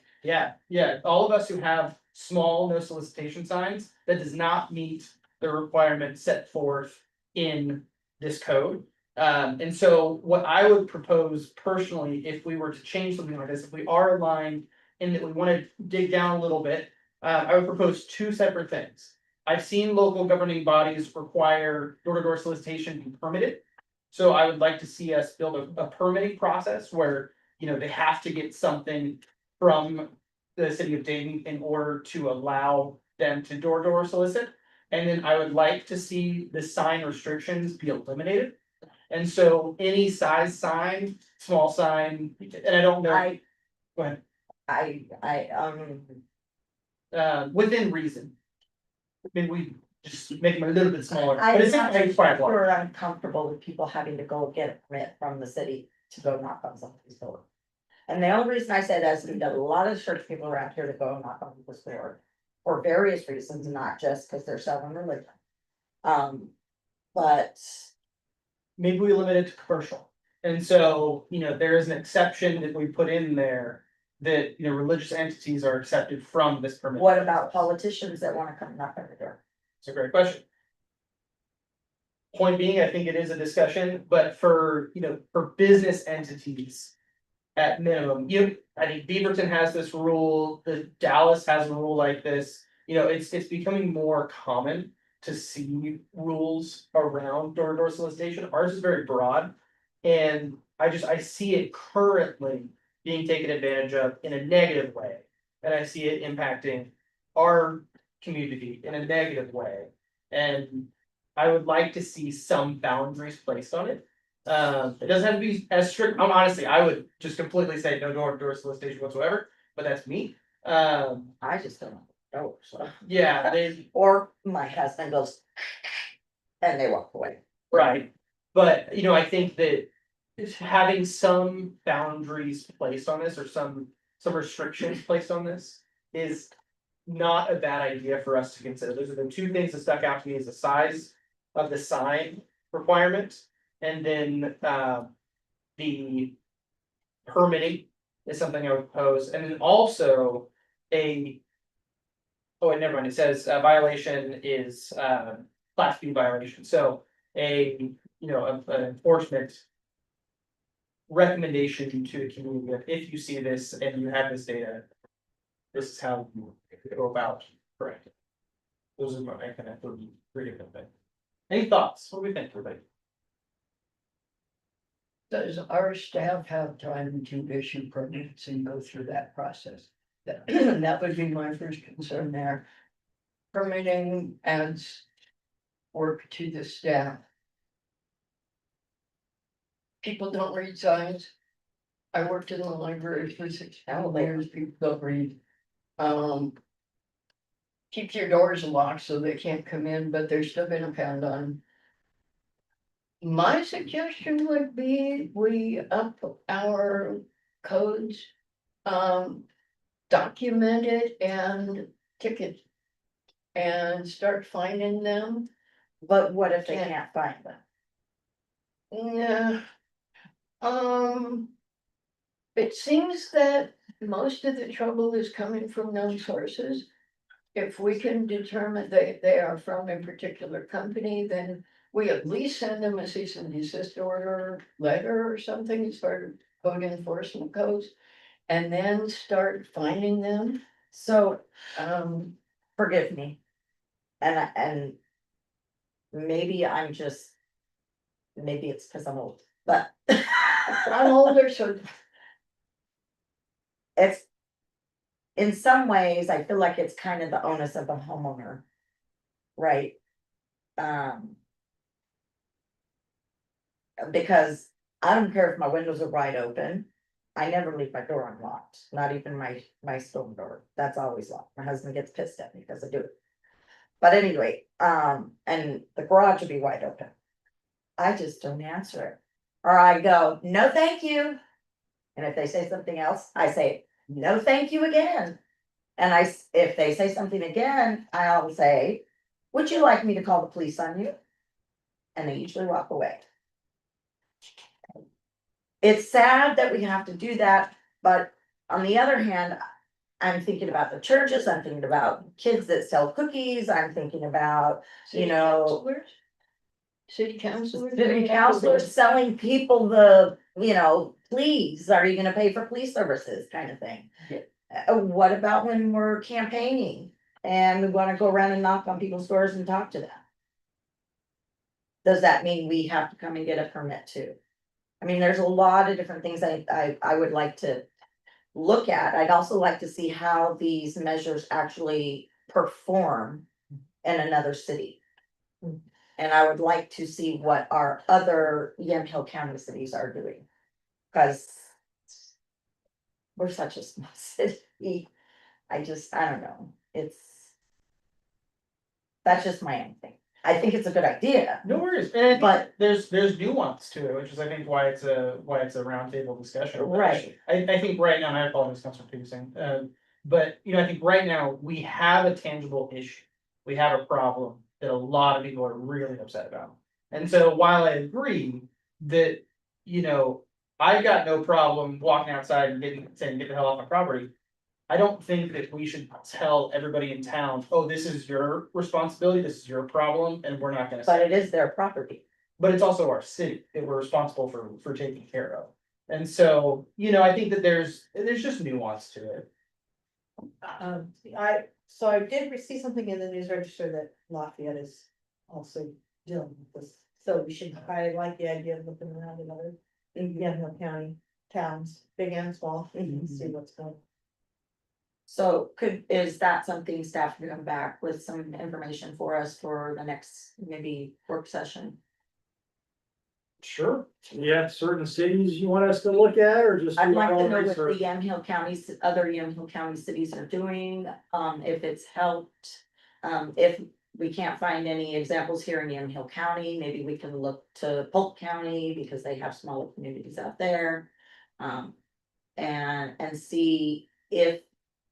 all of us who have small no solicitation signs, that does not meet the requirements set forth in this code. And so what I would propose personally, if we were to change something like this, if we are aligned in that we want to dig down a little bit, I would propose two separate things. I've seen local governing bodies require door-to-door solicitation be permitted. So I would like to see us build a permitting process where, they have to get something from the city of Dayton in order to allow them to door-to-door solicit. And then I would like to see the sign restrictions be eliminated. And so any size sign, small sign, and I don't know, I, go ahead, within reason. Maybe we just make them a little bit smaller, but I'm it's not not quite large. sure I'm comfortable with people having to go get a permit from the city to go knock on somebody's door. And the only reason I say that is we've got a lot of church people around here to go knock on people's door. For various reasons, not just because they're selling religion. But Maybe we limit it to commercial. And so, there is an exception that we put in there that, religious entities are accepted from this permit. what about politicians that wanna come knock on the door? It's a great question. Point being, I think it is a discussion, but for business entities. At minimum, I think Beaverton has this rule, the Dallas has a rule like this, it's becoming more common. To see rules around door-to-door solicitation, ours is very broad. And I see it currently being taken advantage of in a negative way. And I see it impacting our community in a negative way. And I would like to see some boundaries placed on it. It doesn't have to be as strict, honestly, I would just completely say no door-to-door solicitation whatsoever, but that's me. I just don't know, so. Yeah, Or my husband goes. And they walk away. right, but I think that having some boundaries placed on this or some restrictions placed on this is. Not a bad idea for us to consider. Those are the two things that stuck out to me: is the size of the sign requirement. And then the permitting is something I would pose, and then also wait, never mind, it says violation is class B violation, so an enforcement. Recommendation to the community that if you see this and you have this data, this is how you go about correct it. Those are my kind of three different things. Any thoughts? What do we think, everybody? Does our staff have time to issue permits and go through that process? That would be my first concern there. Permitting adds work to the staff. People don't read signs. I worked in the library for 16 years, people don't read. Keep your doors locked so they can't come in, but they're still gonna pound on. My suggestion would be we up our codes, document it and ticket. And start finding them. But what if they Yeah. can't find them? Yeah. It seems that most of the trouble is coming from known sources. If we can determine that they are from a particular company, then we at least send them a cease and desist order letter or something as far as code enforcement goes. And then start finding them. So, Um, forgive me. And maybe I'm just. Maybe it's because I'm old, but. I'm older, so It's. In some ways, I feel like it's kind of the onus of the homeowner. Right? Because I don't care if my windows are wide open. I never leave my door unlocked, not even my stone door. That's always locked. My husband gets pissed at me because I do it. But anyway, and the garage would be wide open. I just don't answer it. Or I go, no, thank you. And if they say something else, I say, no, thank you again. And if they say something again, I'll say, would you like me to call the police on you? And they usually walk away. it's sad that we have to do that, but on the other hand, I'm thinking about the churches, I'm thinking about kids that sell cookies, I'm thinking about, you know, City councilors? city counselors selling people the, you know, please, are you gonna pay for police services kind of thing? Yeah. What about when we're campaigning and we wanna go around and knock on people's doors and talk to them? Does that mean we have to come and get a permit too? I mean, there's a lot of different things I would like to look at. I'd also like to see how these measures actually perform in another city. And I would like to see what our other Yamhill County cities are doing. Cause we're such a small city. I don't know, that's just my own thing. I think it's a good idea. No worries, and I think But- there's nuance to it, which is I think why it's a roundtable discussion. Right. I think right now, and I apologize, Councilor Peterson, but you know, I think right now we have a tangible issue. We have a problem that a lot of people are really upset about. And so while I agree that, you know, I've got no problem walking outside and saying, get the hell off my property. I don't think that we should tell everybody in town, oh, this is your responsibility, this is your problem, and we're not gonna But say. it is their property. But it's also our city that we're responsible for taking care of. And so, you know, I think that there's just nuance to it. So I did receive something in the news register that Lafayette is also dealing with this. So I like the idea of looking around in other Yamhill County towns, big and small, and see what's going. So is that something staff can come back with some information for us for the next maybe work session? Sure. You have certain cities you want us to look at, or just? I'd do like our to own know what the research? Yamhill counties, other Yamhill County cities are doing, if it's helped. If we can't find any examples here in Yamhill County, maybe we can look to Polk County because they have smaller communities out there. And see if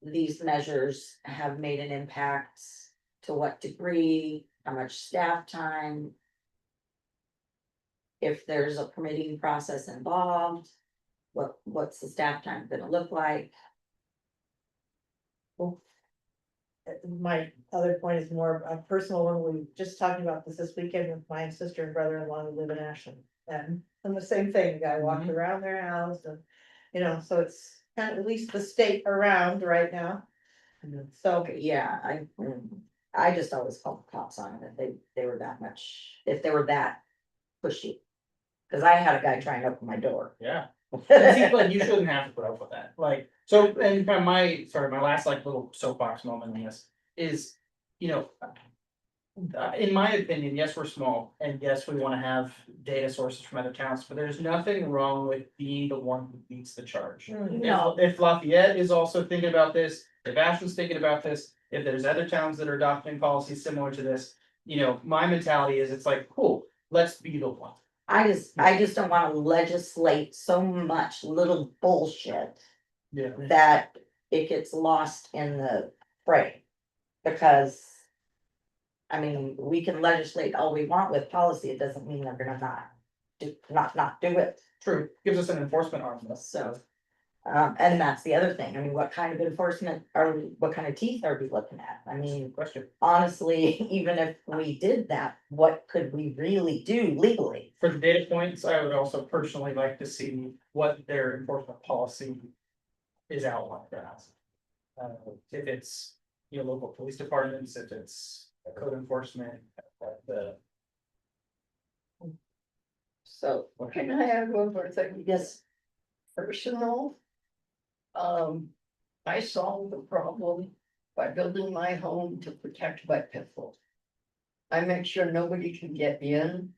these measures have made an impact, to what degree, how much staff time. If there's a permitting process involved, what's the staff time gonna look like? My other point is more a personal one. We were just talking about this weekend with my sister and brother-in-law who live in Ashland. And the same thing, the guy walked around their house and, you know, so it's kind of at least the state around right now. So, Yeah, I just always called the cops on it, if they were that much, if they were that pushy. Cause I had a guy trying to open my door. Yeah. It seems like you shouldn't have to put up with that, like, so, and kind of my last like little soapbox moment in this is, you know. In my opinion, yes, we're small, and yes, we wanna have data sources from other towns, but there's nothing wrong with being the one who leads the charge. No. If Lafayette is also thinking about this, if Ashland's thinking about this, if there's other towns that are adopting policies similar to this. You know, my mentality is, it's like, cool, let's be the one. I just don't wanna legislate so much little bullshit Yeah. that it gets lost in the fray. Because. I mean, we can legislate all we want with policy, it doesn't mean they're gonna not do it, True, gives us an enforcement arm, so. And that's the other thing, I mean, what kind of enforcement what kind of teeth are we looking at? I mean, question. honestly, even if we did that, what could we really do legally? For the data points, I would also personally like to see what their enforcement policy is outlined as. If it's, you know, local police departments, if it's code enforcement, the. So, Can I add one more thing? yes, Personal. I solved the problem by building my home to protect my people. I make sure nobody can get in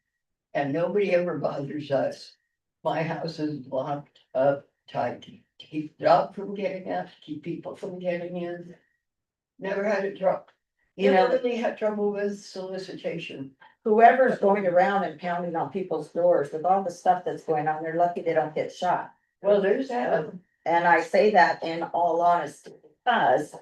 and nobody ever bothers us. My house is locked up tight to keep dog from getting out, to keep people from getting in. Never had a trouble. you know, Never really had trouble with solicitation. whoever's going around and pounding on people's doors with all the stuff that's going on, they're lucky they don't get shot. Well, there's that. And I say that in all honesty, because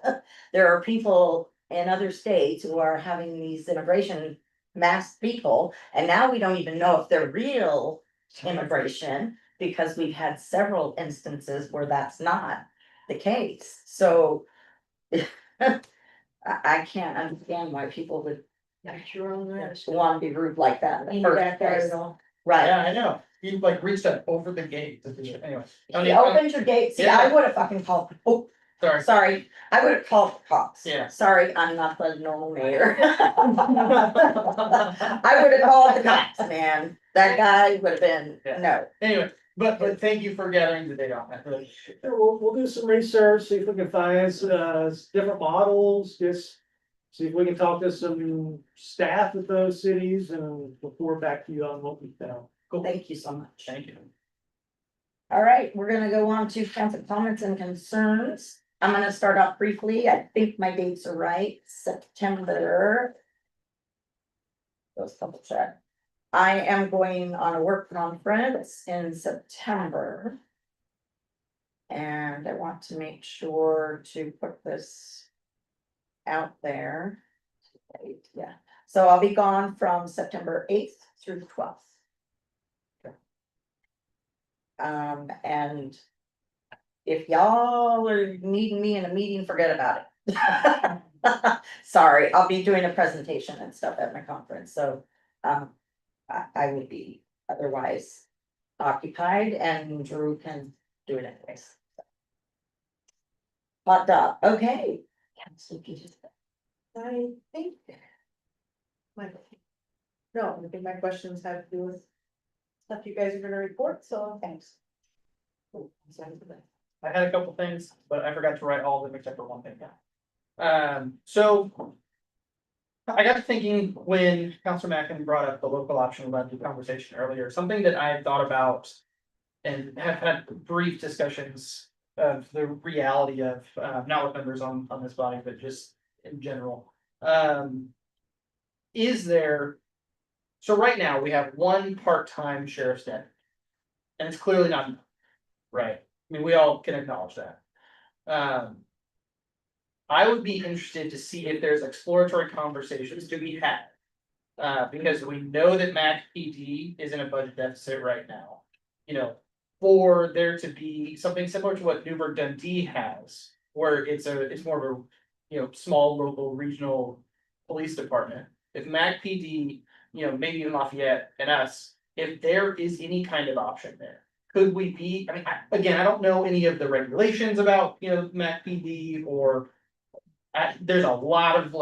there are people in other states who are having these immigration mass people, and now we don't even know if they're real immigration. because we've had several instances where that's not the case, so. I can't understand why people would That's your own risk. want to be rude like that in the In first your backyard place. at all. Right, Yeah, I know, he like reached up over the gate to do it, anyway. he opened your gate, see, I would have fucking called, oh, Sorry. sorry, I would have called the cops. Yeah. Sorry, I'm not the normal mayor. I would have called the cops, man, that guy would have been, Yeah. no. Anyway, but thank you for gathering the data on that, really. We'll do some research, see if we can find different models, just see if we can talk to some staff at those cities and report back to you on what we found. Thank you so much. Thank you. All right, we're gonna go on to council comments and concerns. I'm gonna start off briefly. I think my dates are right, September. Let's double check. I am going on a work conference in September. And I want to make sure to put this out there. Yeah, so I'll be gone from September 8th through the 12th. And if y'all are needing me in a meeting, forget about it. Sorry, I'll be doing a presentation and stuff at my conference, so I would be otherwise occupied and Drew can do it anyways. Hot dog, okay. I think. No, I think my questions have to do with stuff you guys are gonna report, so thanks. I had a couple things, but I forgot to write all of them except for one thing down. So. I got to thinking when Councilor Mackin brought up the local option levy conversation earlier, something that I had thought about. And have had brief discussions of the reality of, not with members on this body, but just in general. Is there? So right now, we have one part-time sheriff's deputy. And it's clearly not enough, right? I mean, we all can acknowledge that. I would be interested to see if there's exploratory conversations to be had. Because we know that Mac PD is in a budget deficit right now. You know, for there to be something similar to what Newburgh Dundee has, where it's more of a, small local regional police department. If Mac PD, maybe even Lafayette and us, if there is any kind of option there. Could we be, I mean, I don't know any of the regulations about, Mac PD or. There's a lot of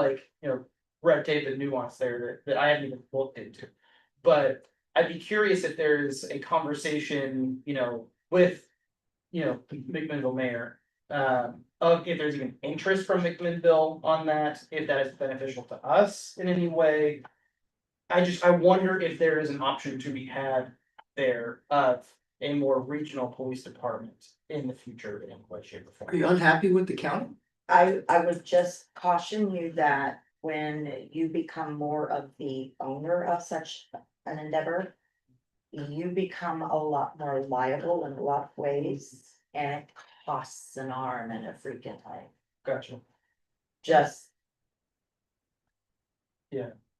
red tape and nuance there that I haven't even looked into. But I'd be curious if there's a conversation, with, McMinnville mayor. Of if there's even interest from McMinnville on that, if that is beneficial to us in any way. I wonder if there is an option to be had there of a more regional police department in the future in what shape or form. Are you unhappy with the county? I would just caution you that when you become more of the owner of such an endeavor. You become a lot more liable in a lot of ways and it costs an arm and a freaking leg. Gotcha. Just,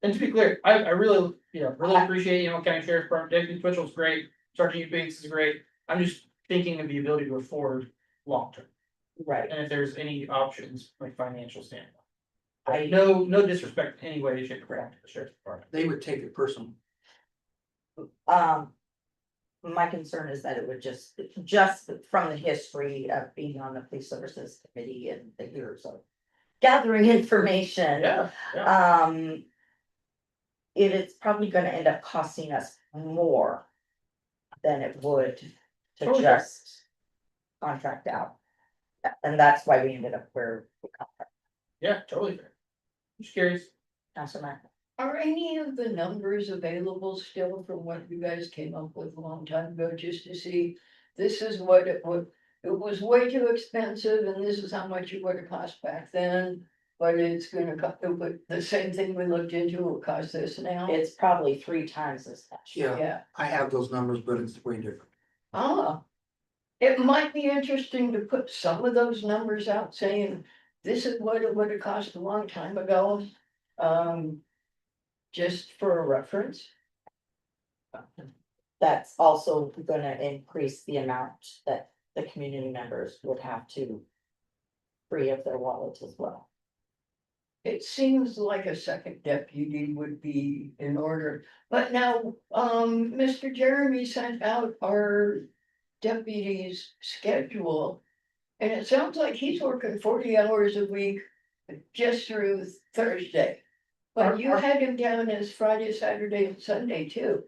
And to be clear, I really, really appreciate, County Sheriff's Department, Deputy Twitchell's great, Sergeant Eubanks is great. I'm just thinking of the ability to afford long term, right, and if there's any options, like financial standpoint. I- No disrespect in any way, shape, or form to the Sheriff's Department. They would take it personal. my concern is that it would just from the history of being on the police services committee and the years of gathering information. Yeah. It is probably gonna end up costing us more than it would to Totally. just contract out. And that's why we ended up where we contract. Yeah, totally fair. Just curious. Councilor Mack. Are any of the numbers available still from what you guys came up with a long time ago, just to see? This is what it would, it was way too expensive and this is how much it would have cost back then. But it's gonna cost, but the same thing we looked into will cost this now. It's probably 3 times as much. Yeah, Yeah, I have those numbers, but it's way different. it might be interesting to put some of those numbers out saying, this is what it would have cost a long time ago. Just for a reference. that's also gonna increase the amount that the community members would have to free of their wallets as well. It seems like a second deputy would be in order, but now, Mr. Jeremy sent out our deputy's schedule. And it sounds like he's working 40 hours a week just through Thursday. But you had him down as Friday, Saturday, and Sunday too.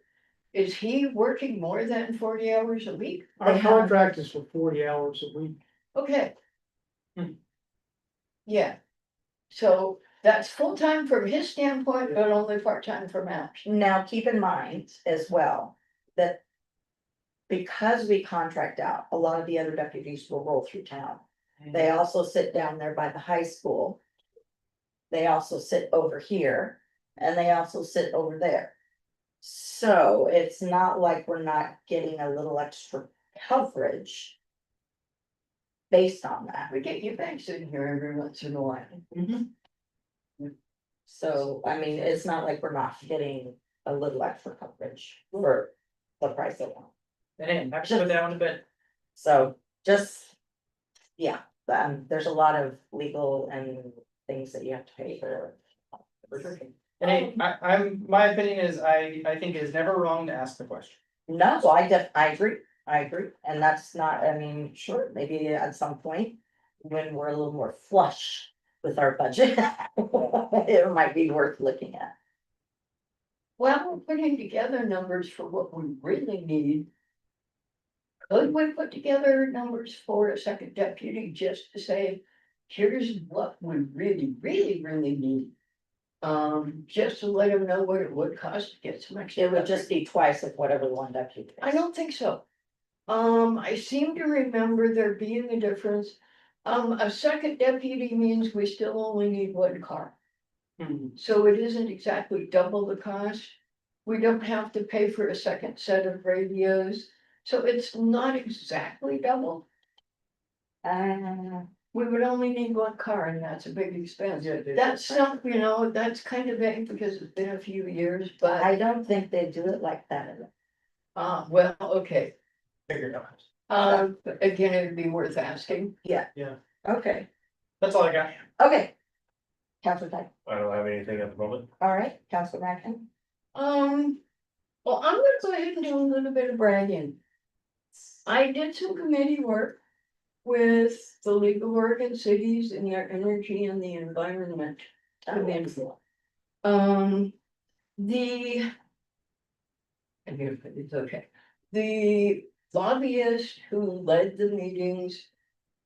Is he working more than 40 hours a week? Our contract is for 40 hours a week. Okay. Hmm. Yeah. So that's full-time from his standpoint, but only part-time from ours. Now, keep in mind as well, that because we contract out, a lot of the other deputies will roll through town. They also sit down there by the high school. They also sit over here, and they also sit over there. So it's not like we're not getting a little extra coverage. Based on that. We get you back in here every once in a while. So, I mean, it's not like we're not getting a little extra coverage for the price of one. And I put that one to bed. So just, yeah, there's a lot of legal and things that you have to pay for. And hey, my opinion is, I think it's never wrong to ask the question. No, so I agree, and that's not, I mean, sure, maybe at some point. When we're a little more flush with our budget, it might be worth looking at. Well, we're putting together numbers for what we really need. Could we put together numbers for a second deputy just to say, here's what we really need? Just to let them know what it would cost to get some extra. It would just be twice of whatever one deputy is. I don't think so. I seem to remember there being a difference. A second deputy means we still only need one car. So it isn't exactly double the cost. We don't have to pay for a second set of radios, so it's not exactly double. We would only need one car and that's a big expense. That's something, that's kind of vague because it's been a few years, but, I don't think they do it like that. well, okay. Figure it out. Again, it'd be worth asking. Okay, That's all I got. okay. Counselor Tyke, I don't have anything at the moment. all right, Counselor Mackin, Well, I'm gonna go ahead and do a little bit of bragging. I did some committee work with the League of Oregon Cities and their energy and the environment. Committee. It's okay. The lobbyist who led the meetings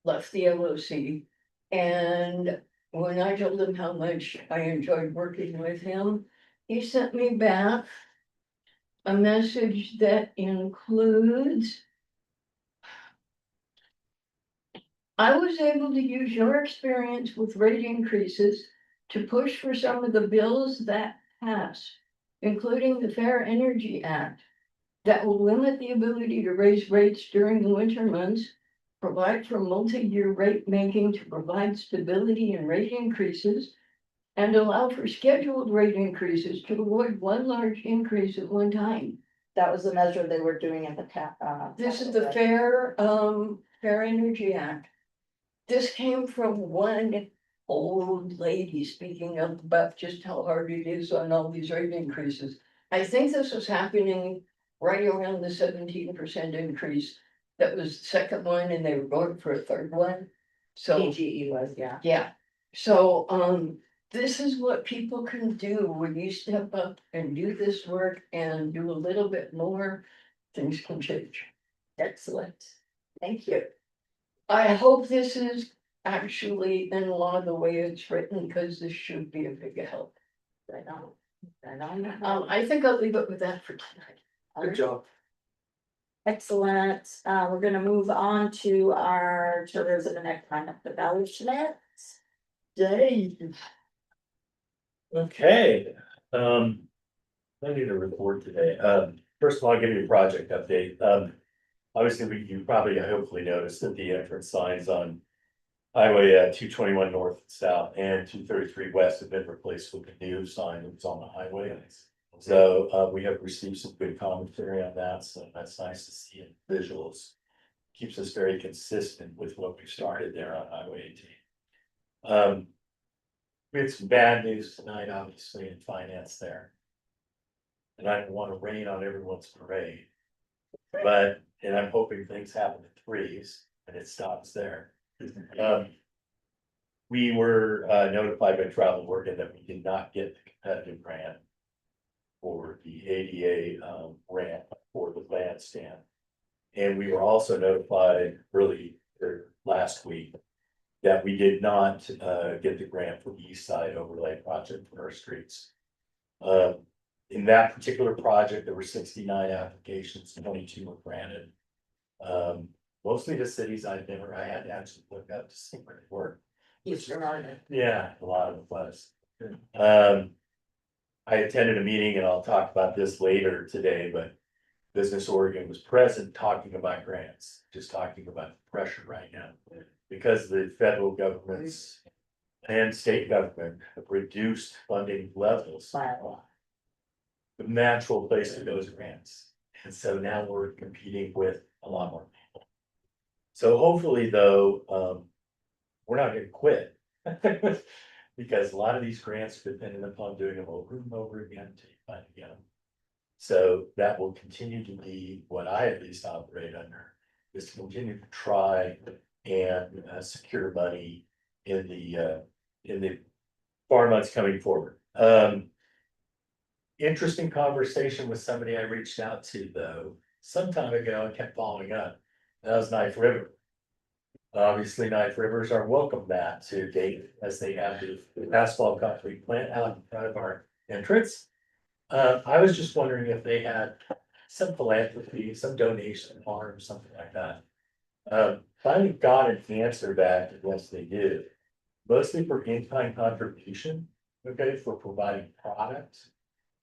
left the LOC. And when I told him how much I enjoyed working with him, he sent me back a message that includes, I was able to use your experience with rate increases to push for some of the bills that pass, including the Fair Energy Act, that will limit the ability to raise rates during the winter months, provide for multi-year rate making to provide stability in rate increases, and allow for scheduled rate increases to avoid one large increase at one time. that was the measure they were doing in the This is the Fair Energy Act. This came from one old lady speaking up about just how hard it is on all these rate increases. I think this was happening right around the 17% increase. That was the second one and they were going for a third one. So, PGE was, yeah. yeah, so, this is what people can do when you step up and do this work and do a little bit more, things can change. Excellent, thank you. I hope this is actually in law the way it's written, because this should be a big help. Right on. I think I'll leave it with that for tonight. Good job. Excellent, we're gonna move on to our tourism and economic development. Dave. Okay, I need a report today. First of all, I'll give you a project update. Obviously, you probably hopefully noticed that the entrance signs on Highway 221 north and south and 233 west have been replaced with a new sign that was on the highway. So, we have received some good commentary on that, so that's nice to see in visuals. Keeps us very consistent with what we started there on Highway 18. We had some bad news tonight, obviously, in finance there. And I don't want to rain on everyone's parade. But, and I'm hoping things happen at threes and it stops there. We were notified by Travel Oregon that we did not get the competitive grant for the ADA ramp for the bandstand. And we were also notified early or last week that we did not get the grant for the East Side Overlay Project for our streets. In that particular project, there were 69 applications, 22 were granted. Mostly the cities I had to actually look up to see where they were. Eastern Oregon. Yeah, a lot of it was. I attended a meeting and I'll talk about this later today, but Business Oregon was present talking about grants, just talking about the pressure right now. Because the federal governments and state government have reduced funding levels. By a lot. The natural place to go is grants. And so now we're competing with a lot more people. So hopefully though, we're not gonna quit. Because a lot of these grants are dependent upon doing them over and over again until you finally get them. So that will continue to be what I at least operate under, is to continue to try and secure money in the far months coming forward. Interesting conversation with somebody I reached out to though, some time ago and kept following up. That was Knife River. Obviously, Knife Rivers are welcome back to Dayton as they have the asphalt concrete plant out in front of our entrance. I was just wondering if they had some philanthropy, some donation arm, something like that. Finally got an answer back, yes, they did. Mostly for in-kind contribution, okay, for providing product.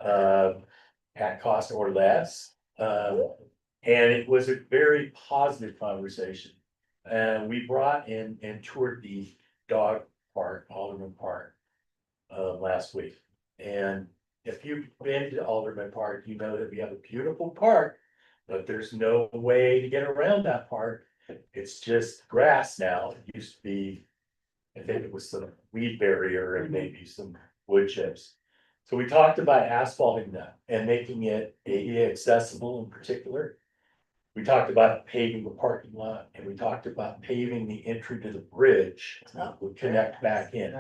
At cost or less. And it was a very positive conversation. And we brought in and toured the dog park, Alderman Park, last week. And if you've been to Alderman Park, you know that we have a beautiful park, but there's no way to get around that park. It's just grass now. It used to be, I think it was some weed barrier and maybe some wood chips. So we talked about asphalting that and making it ADA accessible in particular. We talked about paving the parking lot and we talked about paving the entry to the bridge that would connect back in.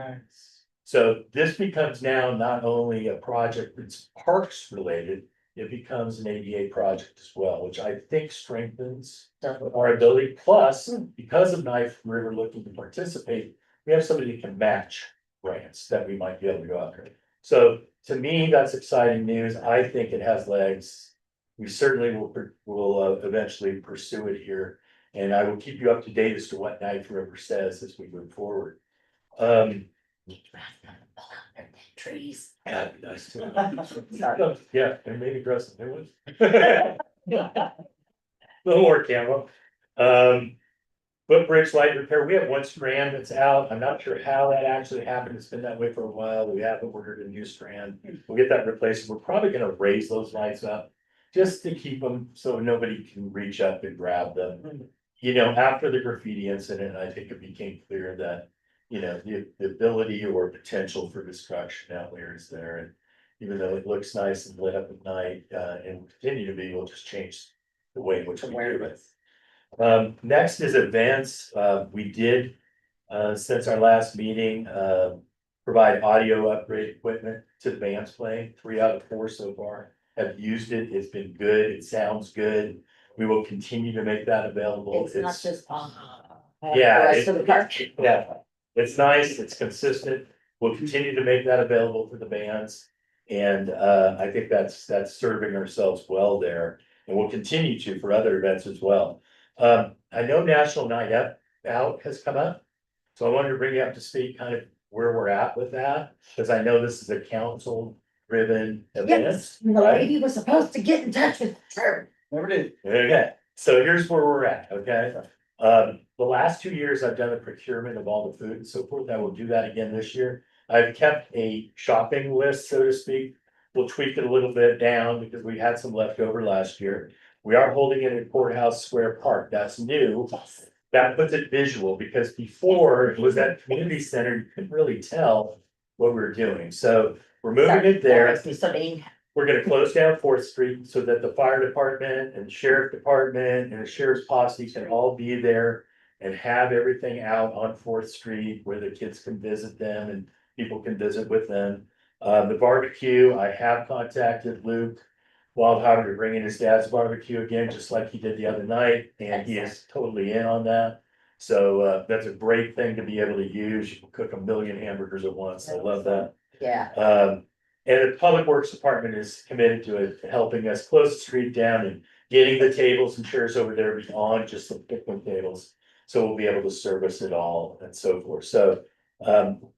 So this becomes now not only a project that's parks related, it becomes an ADA project as well, which I think strengthens our ability. Plus, because of Knife River looking to participate, we have somebody who can match grants that we might be able to go after. So to me, that's exciting news. I think it has legs. We certainly will eventually pursue it here. And I will keep you up to date as to what Knife River says as we move forward. Trees. Yeah, it'd be nice too. Sorry. Yeah, and maybe dress some new ones. A little more camo. Footbridge light repair, we have one strand that's out. I'm not sure how that actually happened. It's been that way for a while. We haven't ordered a new strand. We'll get that replaced. We're probably gonna raise those lights up. Just to keep them so nobody can reach up and grab them. You know, after the graffiti incident, I think it became clear that, you know, the ability or potential for destruction out there is there. And even though it looks nice and lit up at night, and will continue to be, we'll just change the way in which we do it. Next is events. We did, since our last meeting, provide audio upgrade equipment to the bands playing. 3 out of 4 so far have used it. It's been good. It sounds good. We will continue to make that available. It's not just on. Yeah, The rest of the park. yeah, it's nice, it's consistent. We'll continue to make that available for the bands. And I think that's serving ourselves well there. And we'll continue to for other events as well. I know National Night Out has come up. So I wanted to bring you up to speed kind of where we're at with that, because I know this is a council driven event. Yes, the lady was supposed to get in touch with her. Never did. Okay, so here's where we're at, okay? The last 2 years, I've done a procurement of all the food and so forth. I will do that again this year. I've kept a shopping list, so to speak, we'll tweak it a little bit down because we had some left over last year. We are holding it at Courthouse Square Park. That's new. That puts it visual because before it was at community center, you couldn't really tell what we were doing. So we're moving it there. So they, We're gonna close down Fourth Street so that the fire department and sheriff department and the sheriff's posse can all be there. And have everything out on Fourth Street where the kids can visit them and people can visit with them. The barbecue, I have contacted Luke Wildhauer to bring in his dad's barbecue again, just like he did the other night, and he is totally in on that. So that's a great thing to be able to use. You can cook 1,000,000 hamburgers at once. I love that. yeah, And the Public Works Department is committed to it, helping us close the street down and getting the tables and chairs over there beyond just the picnic tables. So we'll be able to service it all and so forth. So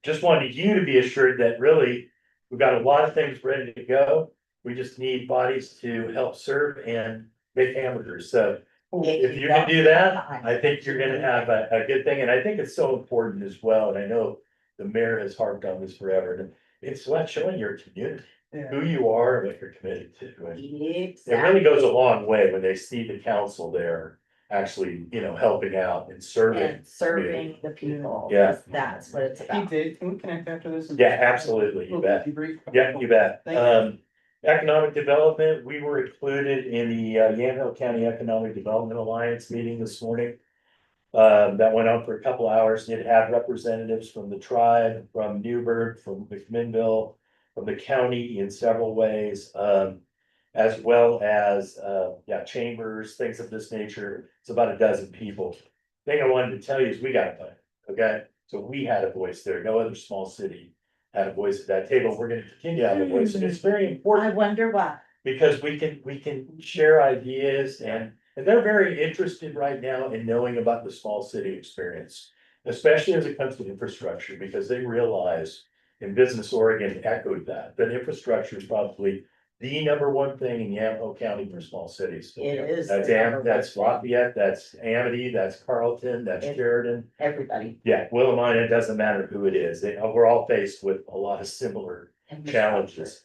just wanted you to be assured that really, we've got a lot of things ready to go. We just need bodies to help serve and make hamburgers. So if you can do that, I think you're gonna have a good thing. And I think it's so important as well. And I know the mayor has harped on this forever. And it's about showing your community, who you are, and what you're committed to. And it really goes a long way when they see the council there actually, helping out and serving. and serving the people. Yeah. 'Cause that's what it's Hey about. Dave, can we connect after this? Yeah, absolutely, you bet. Yeah, you bet. Thank Economic development, we were included in the Yamhill County Economic Development Alliance meeting this morning. That went on for a couple hours, and it had representatives from the tribe, from Newburgh, from McMinnville, from the county in several ways. As well as, chambers, things of this nature. It's about a dozen people. Thing I wanted to tell you is we got a plan, okay? So we had a voice there. No other small city had a voice at that table. We're gonna continue to have a voice, and it's very I important wonder why. because we can share ideas and they're very interested right now in knowing about the small city experience. Especially as it comes to infrastructure, because they realize, and Business Oregon echoed that infrastructure is probably the number one thing in Yamhill County for small cities. It is. That's Lafayette, that's Amity, that's Carlton, that's It- Sheridan. Everybody. Yeah, Willamette, it doesn't matter who it is. We're all faced with a lot of similar challenges.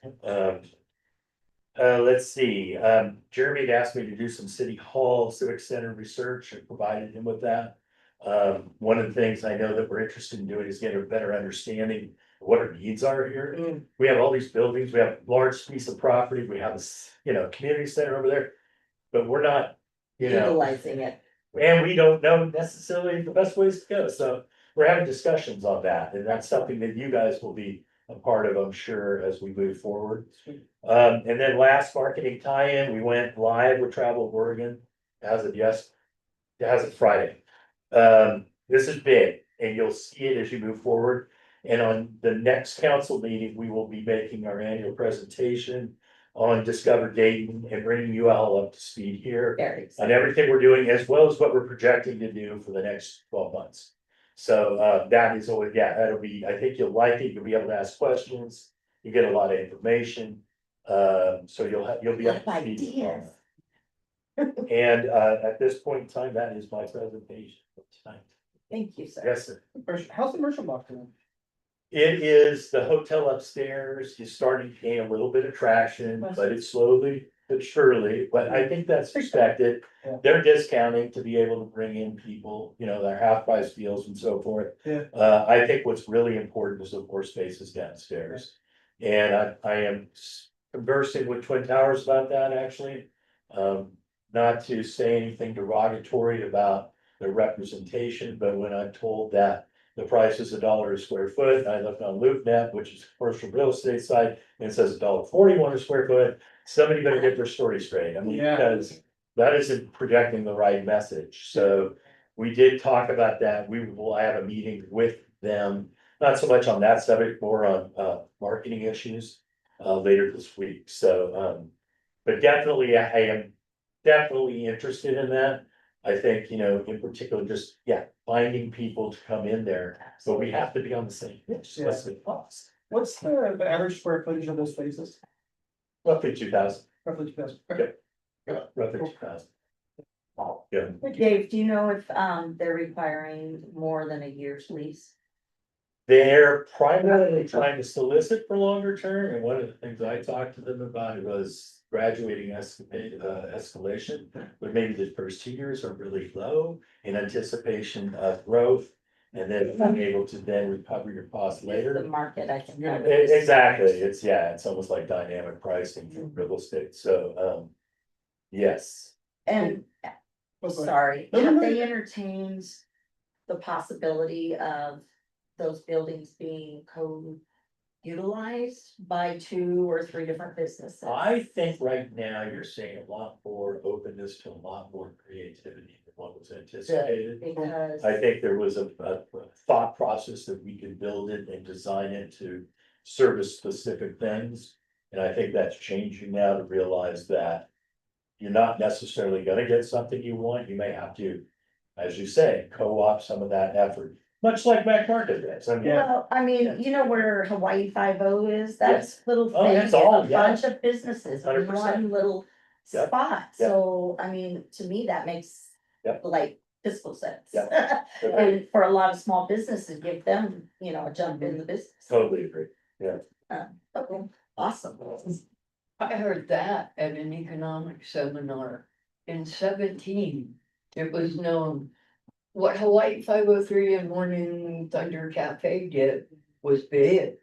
Let's see, Jeremy had asked me to do some city hall civic center research and provided him with that. One of the things I know that we're interested in doing is get a better understanding of what our needs are here. We have all these buildings, we have a large piece of property, we have this, community center over there. But we're not, Utilizing it. and we don't know necessarily the best ways to go, so we're having discussions on that, and that's something that you guys will be a part of, I'm sure, as we move forward. And then last marketing tie-in, we went live with Travel Oregon as of Friday. This is big, and you'll see it as you move forward. And on the next council meeting, we will be making our annual presentation on Discover Dayton and bringing you all up to speed here Very on excited. everything we're doing, as well as what we're projecting to do for the next 12 months. So that is always, that'll be, I think you'll like it, you'll be able to ask questions, you get a lot of information. So you'll be up to Lot of speed. ideas. And at this point in time, that is my presentation for tonight. Thank you, sir. Yes, sir. How's the commercial box doing? It is the hotel upstairs is starting to gain a little bit of traction, but it's slowly but surely, but I think that's expected. Yeah. They're discounting to be able to bring in people, their half price deals and so forth. Yeah. I think what's really important is the floor spaces downstairs. And I am conversing with Twin Towers about that, actually. Not to say anything derogatory about their representation, but when I'm told that the price is $1 a square foot, I looked on LoopNet, which is commercial real estate site, and it says $1.41 a square foot. Somebody better get their story straight. I mean, Yeah. because that isn't projecting the right message. So we did talk about that. We will have a meeting with them, not so much on that subject, more on marketing issues later this week. So but definitely, I am definitely interested in that. I think, in particular, just, finding people to come in there, so we have to be on the same page. So let's make costs. What's the average square footage of those spaces? Roughly 2,000. Roughly 2,000. Okay. Roughly 2,000. Yeah. Dave, do you know if they're requiring more than a year's lease? They're primarily trying to solicit for longer term, and one of the things I talked to them about was graduating escalation. But maybe the first 2 years are really low in anticipation of growth. And then being able to then recover your costs The later. market, I think. Exactly, it's almost like dynamic pricing for real estate, so, yes. And, sorry, have they entertained the possibility of those buildings being co-utilized by 2 or 3 different businesses? I think right now you're seeing a lot more openness to a lot more creativity than what was anticipated. Because. I think there was a thought process that we could build it and design it to service specific things. And I think that's changing now to realize that you're not necessarily gonna get something you want, you may have to, as you say, co-op some of that effort, much like Mac Market is. I mean, Well, I mean, you know where Hawaii 5-0 is? That's little Oh, thing, that's a all, yeah. bunch of businesses in 100%. one little Yep. spot. Yep. So, I mean, to me, that makes Yep. like fiscal sense. Yep. And for a lot of small businesses, give them, you know, a jump in the business. Totally agree. Okay, awesome. I heard that at an economic seminar in 17. It was known what Hawaii 503 and Morning Thunder Cafe did was big.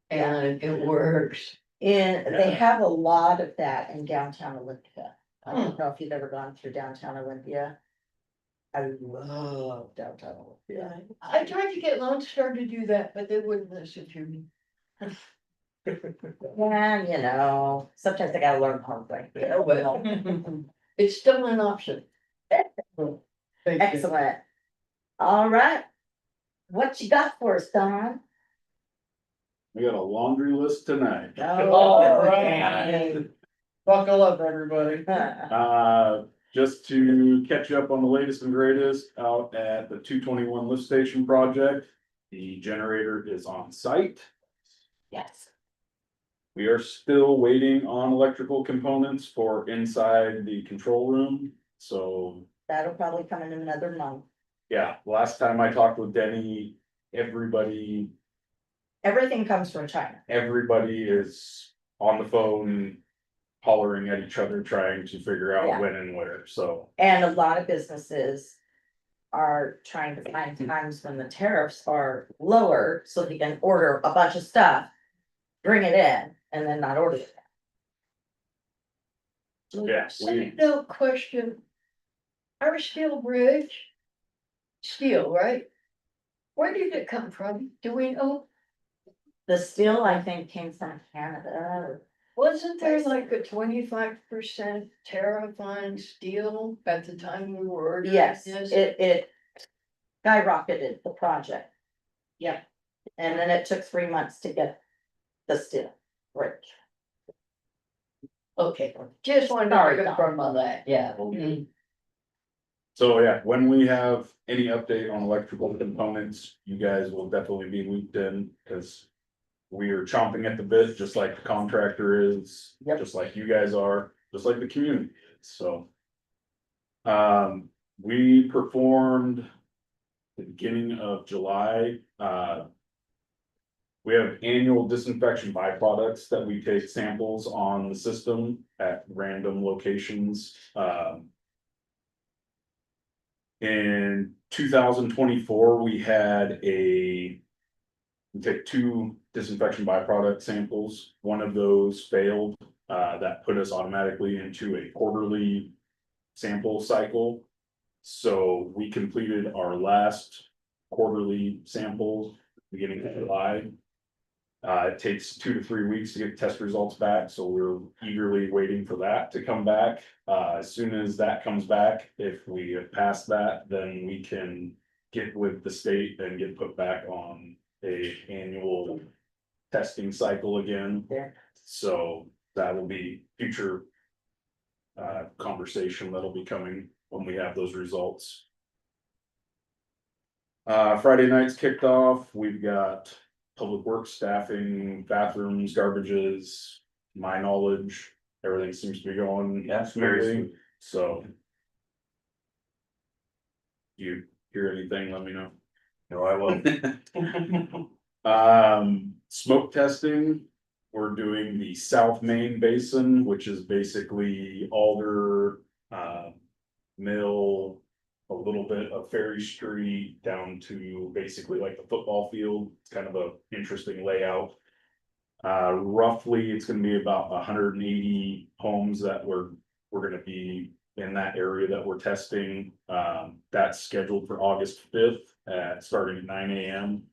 And it works. And they Yeah. have a lot of that in downtown Olympia. I don't know if you've ever gone through downtown Olympia. I love downtown Olympia. I tried to get Lone Star to do that, but they wouldn't listen to me. Yeah, you know, sometimes I gotta learn the hard way. Oh, well, it's still an option. Excellent. All right. What you got for us, Don? We got a laundry list tonight. All right. Buckle up, everybody. Just to catch you up on the latest and greatest out at the 221 lift station project. The generator is on site. Yes. We are still waiting on electrical components for inside the control room. So, That'll probably come in another month. yeah, last time I talked with Denny, everybody Everything comes from China. is on the phone. Hollering at each other, trying to figure Yeah. out when and where, so. And a lot of businesses are trying to find times when the tariffs are lower, so they can order a bunch of stuff. Bring it in and then not order it. Yeah, No question. Our steel bridge. Steel, right? Where did it come from? Do we know? The steel, I think, came from Canada. Wasn't there like a 25% tariff on steel at the time we were ordering Yes, this? it skyrocketed the project. Yep. And then it took 3 months to get the steel. Right. Okay, just wanted Sorry, to Don. confirm on that, yeah. So yeah, when we have any update on electrical components, you guys will definitely be looped in, cause. We are chomping at the bit, just like the contractor is, Yep. just like you guys are, just like the community is, so. We performed the beginning of July, we have annual disinfection byproducts that we take samples on the system at random locations, In 2024, we had we took 2 disinfection byproduct samples. One of those failed, that put us automatically into a quarterly sample cycle. So we completed our last quarterly sample beginning of July. It takes 2 to 3 weeks to get test results back, so we're eagerly waiting for that to come back. As soon as that comes back, if we have passed that, then we can get with the state and get put back on a annual testing cycle again. Yeah. So that will be future conversation that'll be coming when we have those results. Friday night's kicked off. We've got public works staffing, bathrooms, garbages, my knowledge, everything seems to be going smoothly, so. You hear anything, let me know. No, I won't. Smoke testing, we're doing the South Main Basin, which is basically Alder, Mill, a little bit of Ferry Street down to basically like the football field. It's kind of a interesting layout. Roughly, it's gonna be about 180 homes that we're gonna be in that area that we're testing. That's scheduled for August 5th starting at 9 a.m.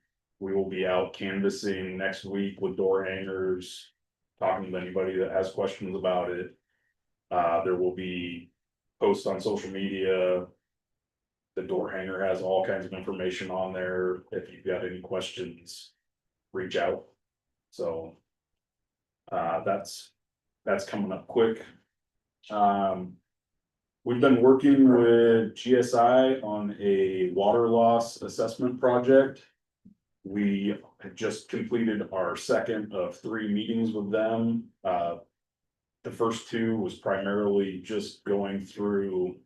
We will be out canvassing next week with door hangers, talking to anybody that has questions about it. There will be posts on social media. The door hanger has all kinds of information on there. If you've got any questions, reach out. So that's coming up quick. We've been working with GSI on a water loss assessment project. We have just completed our second of 3 meetings with them. The first 2 was primarily just going through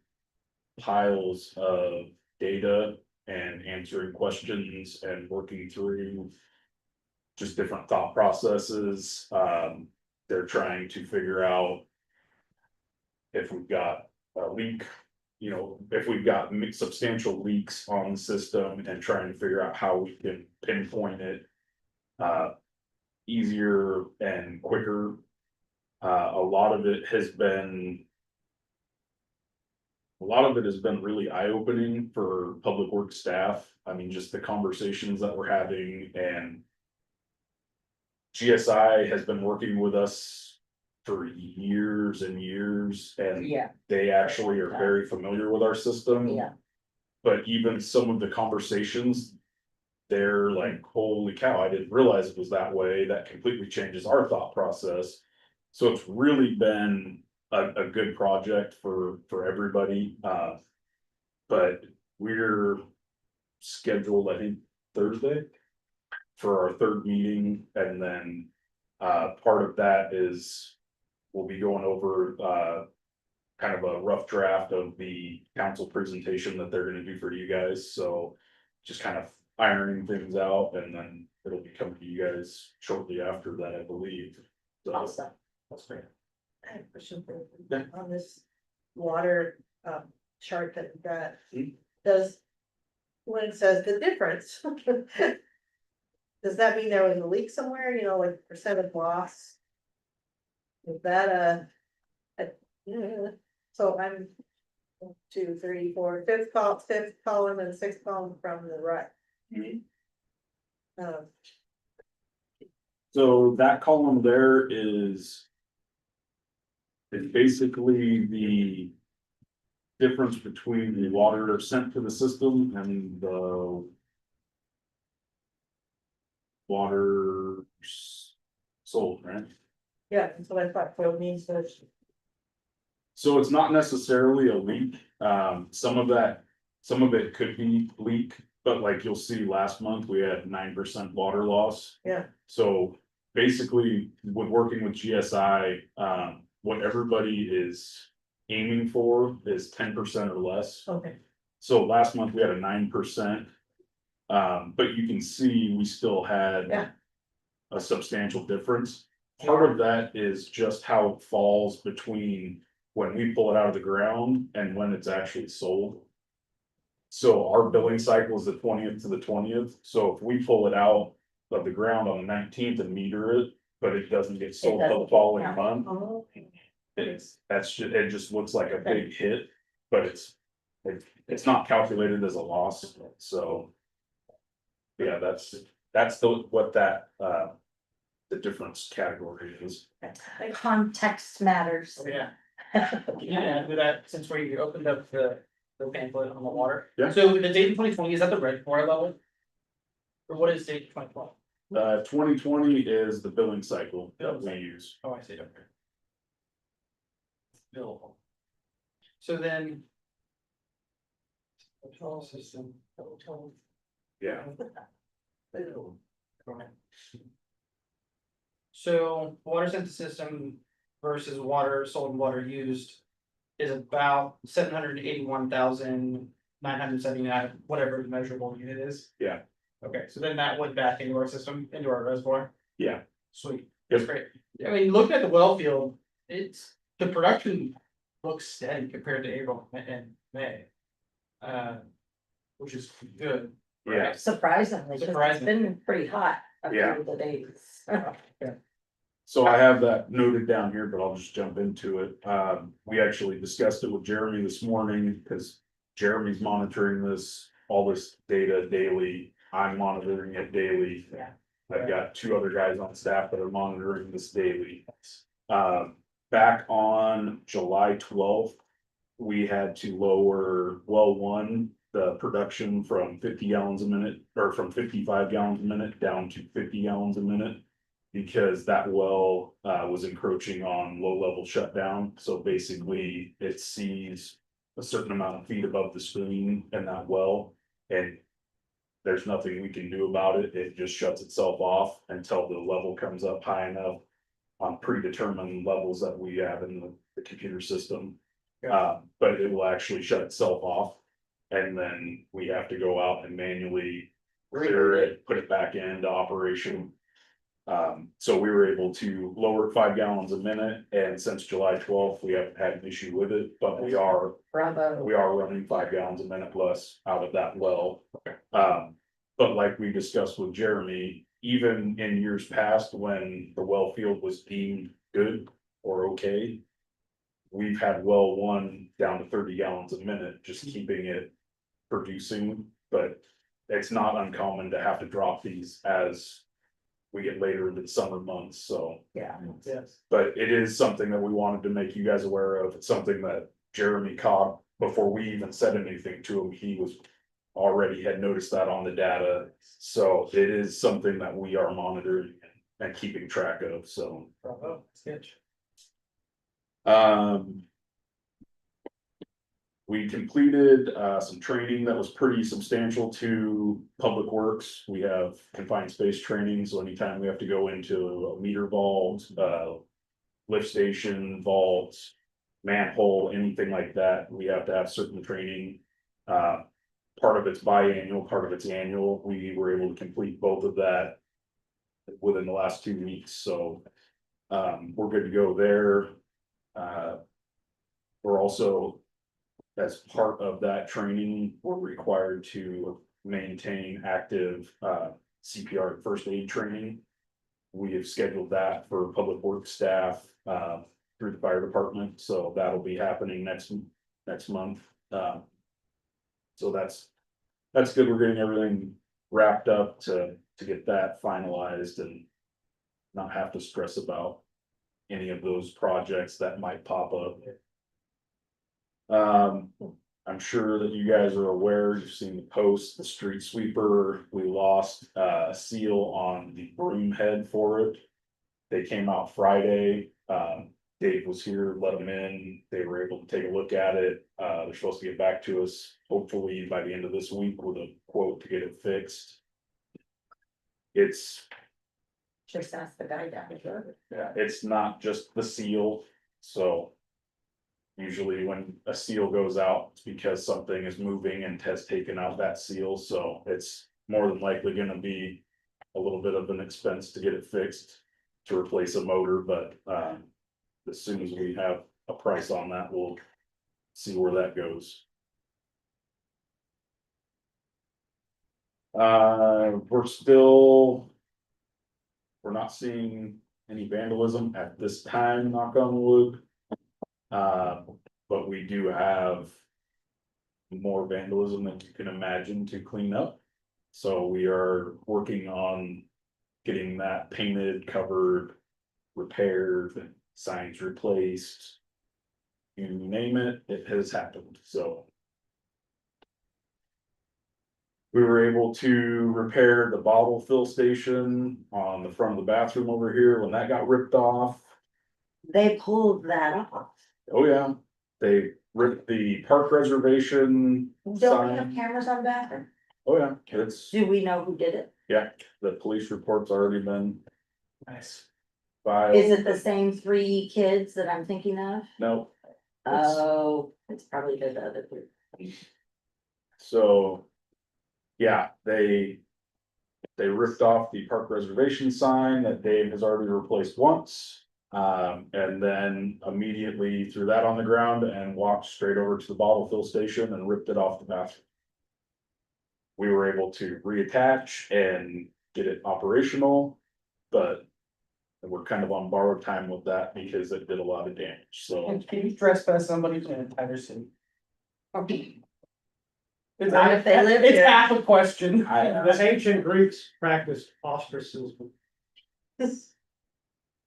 piles of data and answering questions and working through just different thought processes. They're trying to figure out if we've got a leak, if we've got substantial leaks on the system and trying to figure out how we can pinpoint it easier and quicker. A lot of it has been really eye-opening for public works staff. I mean, just the conversations that we're having, and GSI has been working with us for years and years, and Yeah. they actually are very familiar with our system. Yeah. But even some of the conversations, they're like, holy cow, I didn't realize it was that way. That completely changes our thought process. So it's really been a good project for everybody. But we're scheduled, I think, Thursday for our 3rd meeting, and then part of that is we'll be going over kind of a rough draft of the council presentation that they're gonna do for you guys. So just kind of ironing things out, and then it'll be coming to you guys shortly after that, I believe. So Awesome. that's great. I have a question for you. Yeah. On this water chart that you got. Hmm. Does, when it says the difference. Does that mean there was a leak somewhere, like percent of loss? Is that so I'm 1, 2, 3, 4, fifth column and 6th column from the right. Um, So that column there is basically the difference between the water sent to the system and the water sold, right? yeah, that's what I thought, so it means that. So it's not necessarily a leak. Some of it could be leak, but like you'll see last month, we had 9% water loss. Yeah. So basically, with working with GSI, what everybody is aiming for is 10% or less. Okay. So last month we had a 9%. But you can see we still had Yeah. a substantial difference. Part of that is just how it falls between when we pull it out of the ground and when it's actually sold. So our billing cycle is the 20th to the 20th. So if we pull it out of the ground on the 19th and meter it, but it doesn't get sold till the following month, Oh, it just looks like a big hit, but it's not calculated as a loss, so. Yeah, that's what that the difference category is. Context matters. Oh, yeah. Yeah, with that, since we opened up the pamphlet on the water. Yeah. So the Dayton 2020, is that the red water level? Or what is Dayton 2020? 2020 is the billing cycle that we use. Oh, I see, okay. Bill. So then. Control system. Yeah. So water sent to system versus water sold and water used is about 781,979, whatever the measurable unit is. Yeah. Okay, so then that went back into our system, into our reservoir. Yeah. Sweet, Yep. that's great. I mean, looking at the well field, the production looks steady compared to April and May. Which is good. Yeah. Surprisingly, 'cause it's Surprising. been pretty hot a few Yeah. of the days. So I have that noted down here, but I'll just jump into it. We actually discussed it with Jeremy this morning, because Jeremy's monitoring all this data daily. I'm monitoring it daily. Yeah. I've got two other guys on staff that are monitoring this daily. Back on July 12th, we had to lower well one, the production from 50 gallons a minute, or from 55 gallons a minute down to 50 gallons a minute. Because that well was encroaching on low level shutdown, so basically it sees a certain amount of feet above the screen in that well. And there's nothing we can do about it, it just shuts itself off until the level comes up high enough. On predetermined levels that we have in the computer system. But it will actually shut itself off. And then we have to go out and manually clear it, put it back into operation. So we were able to lower it 5 gallons a minute, and since July 12th, we haven't had an issue with it, but we are Bravo. running 5 gallons a minute less out of that well. But like we discussed with Jeremy, even in years past, when the well field was deemed good or okay. We've had well one down to 30 gallons a minute, just keeping it producing, but it's not uncommon to have to drop these as we get later into the summer months, so. Yeah. Yes. But it is something that we wanted to make you guys aware of. It's something that Jeremy caught before we even said anything to him. He was already had noticed that on the data. So it is something that we are monitoring and keeping track of, so. Bravo, sketch. We completed some training that was pretty substantial to Public Works. We have confined space training, so anytime we have to go into a meter vault, lift station, vaults, manhole, anything like that, we have to have certain training. Part of it's biannual, part of it's annual. We were able to complete both of that within the last 2 weeks, so we're good to go there. We're also, as part of that training, we're required to maintain active CPR and first aid training. We have scheduled that for public works staff through the fire department, so that'll be happening next month. So that's good. We're getting everything wrapped up to get that finalized and not have to stress about any of those projects that might pop up. I'm sure that you guys are aware, you've seen the post, the street sweeper, we lost a seal on the broom head for it. They came out Friday, Dave was here, let them in, they were able to take a look at it, they're supposed to get back to us, hopefully by the end of this week with a quote to get it fixed. It's, Just ask the guy down the road. yeah, it's not just the seal, so. Usually when a seal goes out, it's because something is moving and has taken out that seal, so it's more than likely gonna be a little bit of an expense to get it fixed. To replace a motor, but as soon as we have a price on that, we'll see where that goes. We're not seeing any vandalism at this time, knock on wood. But we do have more vandalism than you can imagine to clean up. So we are working on getting that painted, covered, repaired, signs replaced. You name it, it has happened, so. We were able to repair the bottle fill station on the front of the bathroom over here when that got ripped off. They pulled that off. Oh, yeah, they ripped the park reservation Don't we have sign. cameras on bathroom? Oh, yeah, it's, Do we know who did it? yeah, the police report's already been Nice. filed. Is it the same 3 kids that I'm thinking of? No. It's- Oh, it's probably the other group. So. Yeah, they They ripped off the park reservation sign that Dave has already replaced once. And then immediately threw that on the ground and walked straight over to the bottle fill station and ripped it off the bathroom. We were able to reattach and get it operational, but we're kind of on borrowed time with that because it did a lot of damage, so. And can you trespass somebody in an entire city? It's Not if they live It's here. half a question. The ancient Greeks practiced ostracism.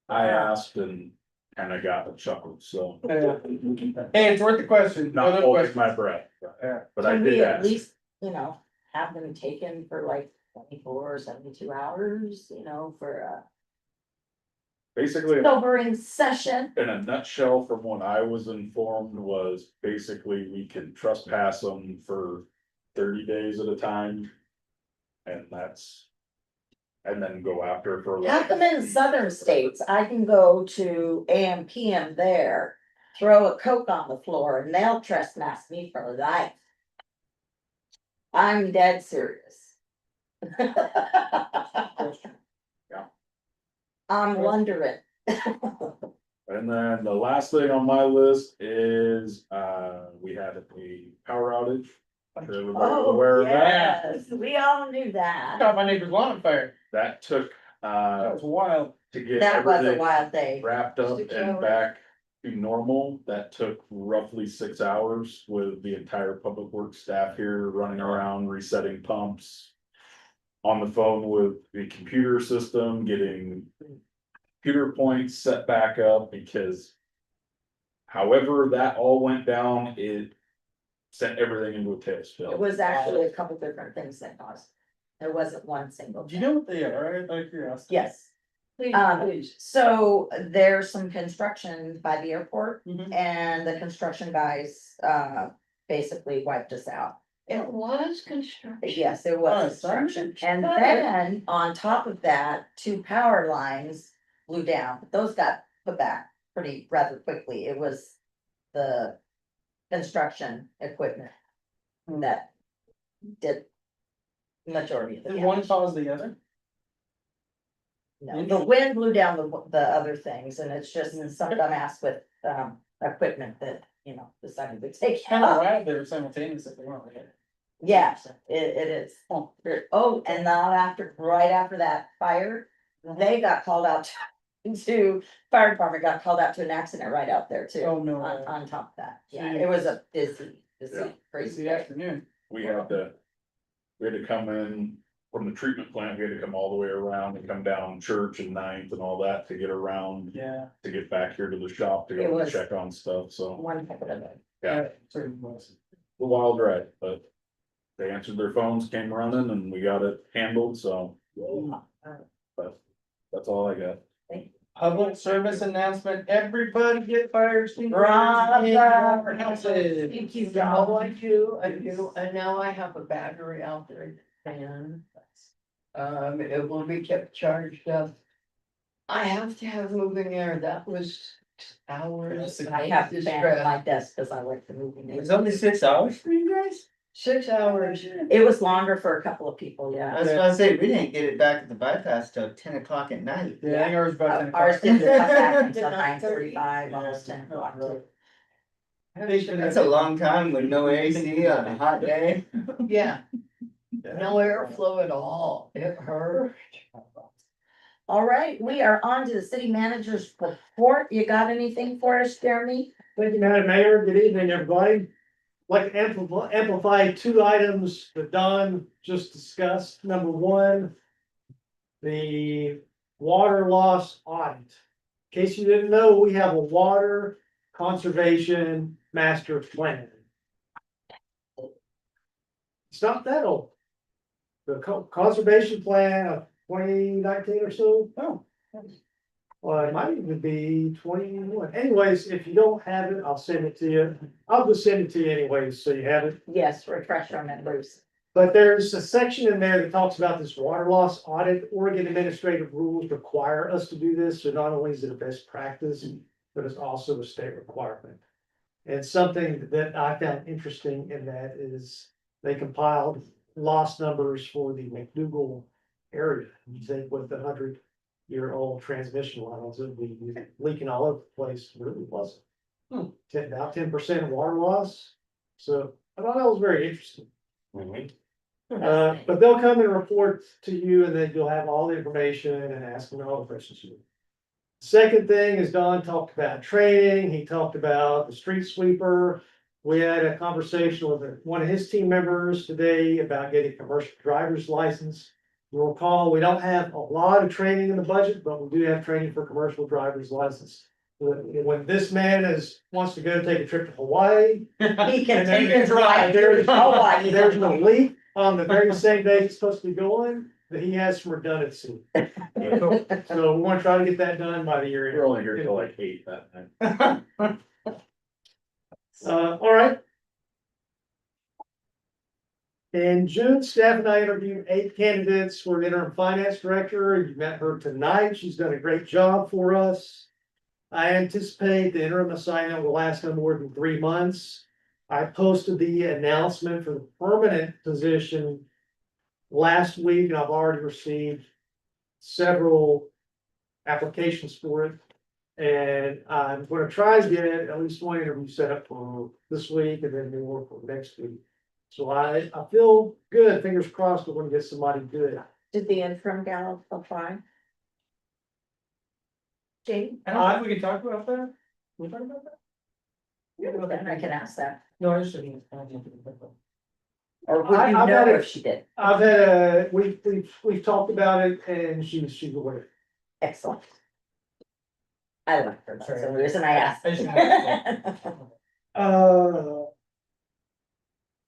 I asked and kind of got a chuckle, so. Yeah. Hey, it's worth the question. Not Other holding questions? my breath, but I Can did we at ask. least, have them taken for like 24 or 72 hours, for Basically, a sobering session? in a nutshell, from what I was informed, was basically we can trespass them for 30 days at a time. And then go after for How like, come in southern states, I can go to AM PM there, throw a Coke on the floor and they'll trespass me for life? I'm dead serious. I'm wondering. and then the last thing on my list is, we had a power outage. I'm sure everybody's aware Oh, of that. yes, we all knew that. Got my neighbor's lawn on fire. That took, That was wild. to get That was a everything wild day. wrapped up 6 and hours. back to normal. That took roughly 6 hours with the entire public works staff here running around, resetting pumps. On the phone with the computer system, getting computer points set back up because. However, that all went down, it sent everything into a tailspin. It was actually a couple different things that caused. There wasn't one single. Do you know what they are? Out of curiosity. Yes. Please, please. So there's some construction by the airport Mhm. and the construction guys, basically wiped us out. It was construction. Yes, it Oh, was it's not construction. And then on top of that, 2 power lines blew down. Those got put back pretty rather quickly. It was the construction equipment that did majority of the Did one damage. cause the other? No, the wind blew down the other things and it's just some dumbass with equipment that, decided to take. Kind of wild they were simultaneous if they weren't related. Yeah, it is. Oh, and not right after that fire, they got called out to, fire department got called out to an accident right out there too. Oh, no. On top of that, yeah, Gee. it was a busy, Yeah. crazy It's the day. afternoon. We had to come in from the treatment plant, we had to come all the way around and come down Church and Ninth and all that to get around. Yeah. To get back here to the shop to It go and was- check on stuff, so, One heck of a day. yeah, Certainly was. a wild ride, but. They answered their phones, came running and we got it handled, so. But that's all I got. Public service announcement, everybody get fire extinguishers. Bravo. in your houses. Thank you. Oh, I do, and now I have a battery out there, and, it will be kept charged up. I have to have moving air, that was hours. I have to stand at my desk because I like the moving. It's only 6 hours for you guys? 6 hours. It was longer for a couple of people, I yeah. was gonna say, we didn't get it back at the bypass till 10 o'clock at night. Yeah, I think ours was about 10 o'clock. Ours didn't come back until 9:45, almost 10 o'clock. too. That's a long time with no AC on a hot day. Yeah, no airflow at all, it hurt. All right, we are on to the city manager's report. You got anything for us, Jeremy? Thank you, Madam Mayor. Good evening, everybody. Like to amplify 2 items that Don just discussed. Number 1, the water loss audit. In case you didn't know, we have a water conservation master plan. It's not that old. The conservation plan of 2019 or so. Oh. Well, it might even be 21. Anyways, if you don't have it, I'll send it to you. I'll just send it to you anyways, so you have it. Yes, refresh our memories. But there's a section in there that talks about this water loss audit. Oregon administrative rules require us to do this, so not only is it a best practice, but it's also a state requirement. And something that I found interesting in that is they compiled loss numbers for the McDougal area. You think with the 100-year-old transmission lines, it would be leaking all over the place, it really wasn't. About 10% water loss, so I thought that was very interesting. But they'll come and report to you, and then you'll have all the information and ask them all the questions you. Second thing is Don talked about training, he talked about the street sweeper. We had a conversation with one of his team members today about getting a commercial driver's license. You'll recall, we don't have a lot of training in the budget, but we do have training for commercial driver's license. When this man wants to go take a trip to Hawaii. He can and take then a drive. There's Hawaii. there's no leak on the very same day he's supposed to be going, that he has some redundancy. So we wanna try to get that done by the year end. You're only here till like 8 that night. All right. In June, staff and I interviewed 8 candidates for interim finance director. You met her tonight. She's done a great job for us. I anticipate the interim assignment will last no more than 3 months. I posted the announcement for the permanent position last week, and I've already received several applications for it. And I'm gonna try to get at least one interview set up for this week and then more for next week. So I feel good, fingers crossed, we're gonna get somebody good. Did the interim gal apply? Jamie? I don't think we can talk about that. We talk about that? Then I can ask that. No, I just didn't. Or would you I've know had if she did? I've had we've talked about it and she's aware. Excellent. I like her, that's the Sorry. reason I asked. I just didn't know.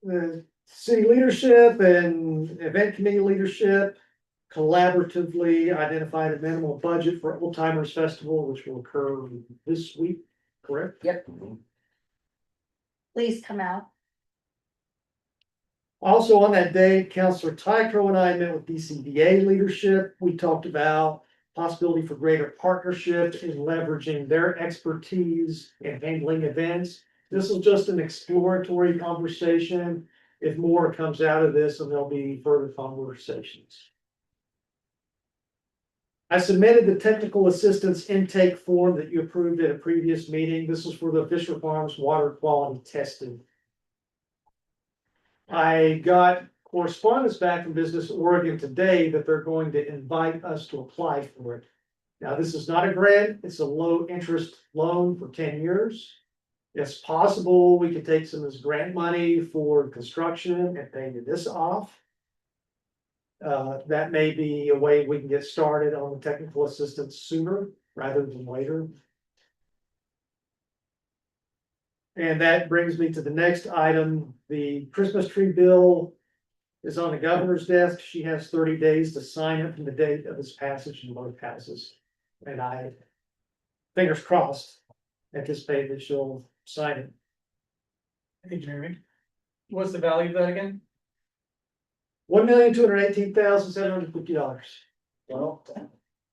The city leadership and event committee leadership collaboratively identified a minimal budget for Old Timers Festival, which will occur this week, correct? Yep. Please come out. Also on that day, Councilor Tycro and I met with DCDA leadership. We talked about possibility for greater partnership in leveraging their expertise in handling events. This is just an exploratory conversation. If more comes out of this, then there'll be further conversations. I submitted the technical assistance intake form that you approved at a previous meeting. This is for the Fisher Farms water quality testing. I got correspondence back from Business Oregon today that they're going to invite us to apply for it. Now, this is not a grant, it's a low interest loan for 10 years. It's possible we could take some of this grant money for construction and pay this off. That may be a way we can get started on the technical assistance sooner rather than later. And that brings me to the next item. The Christmas tree bill is on the governor's desk. She has 30 days to sign it from the date of its passage and vote passes. And I, fingers crossed, anticipate that she'll sign it. Hey, Jeremy. What's the value of that again? $1,218,750. Well.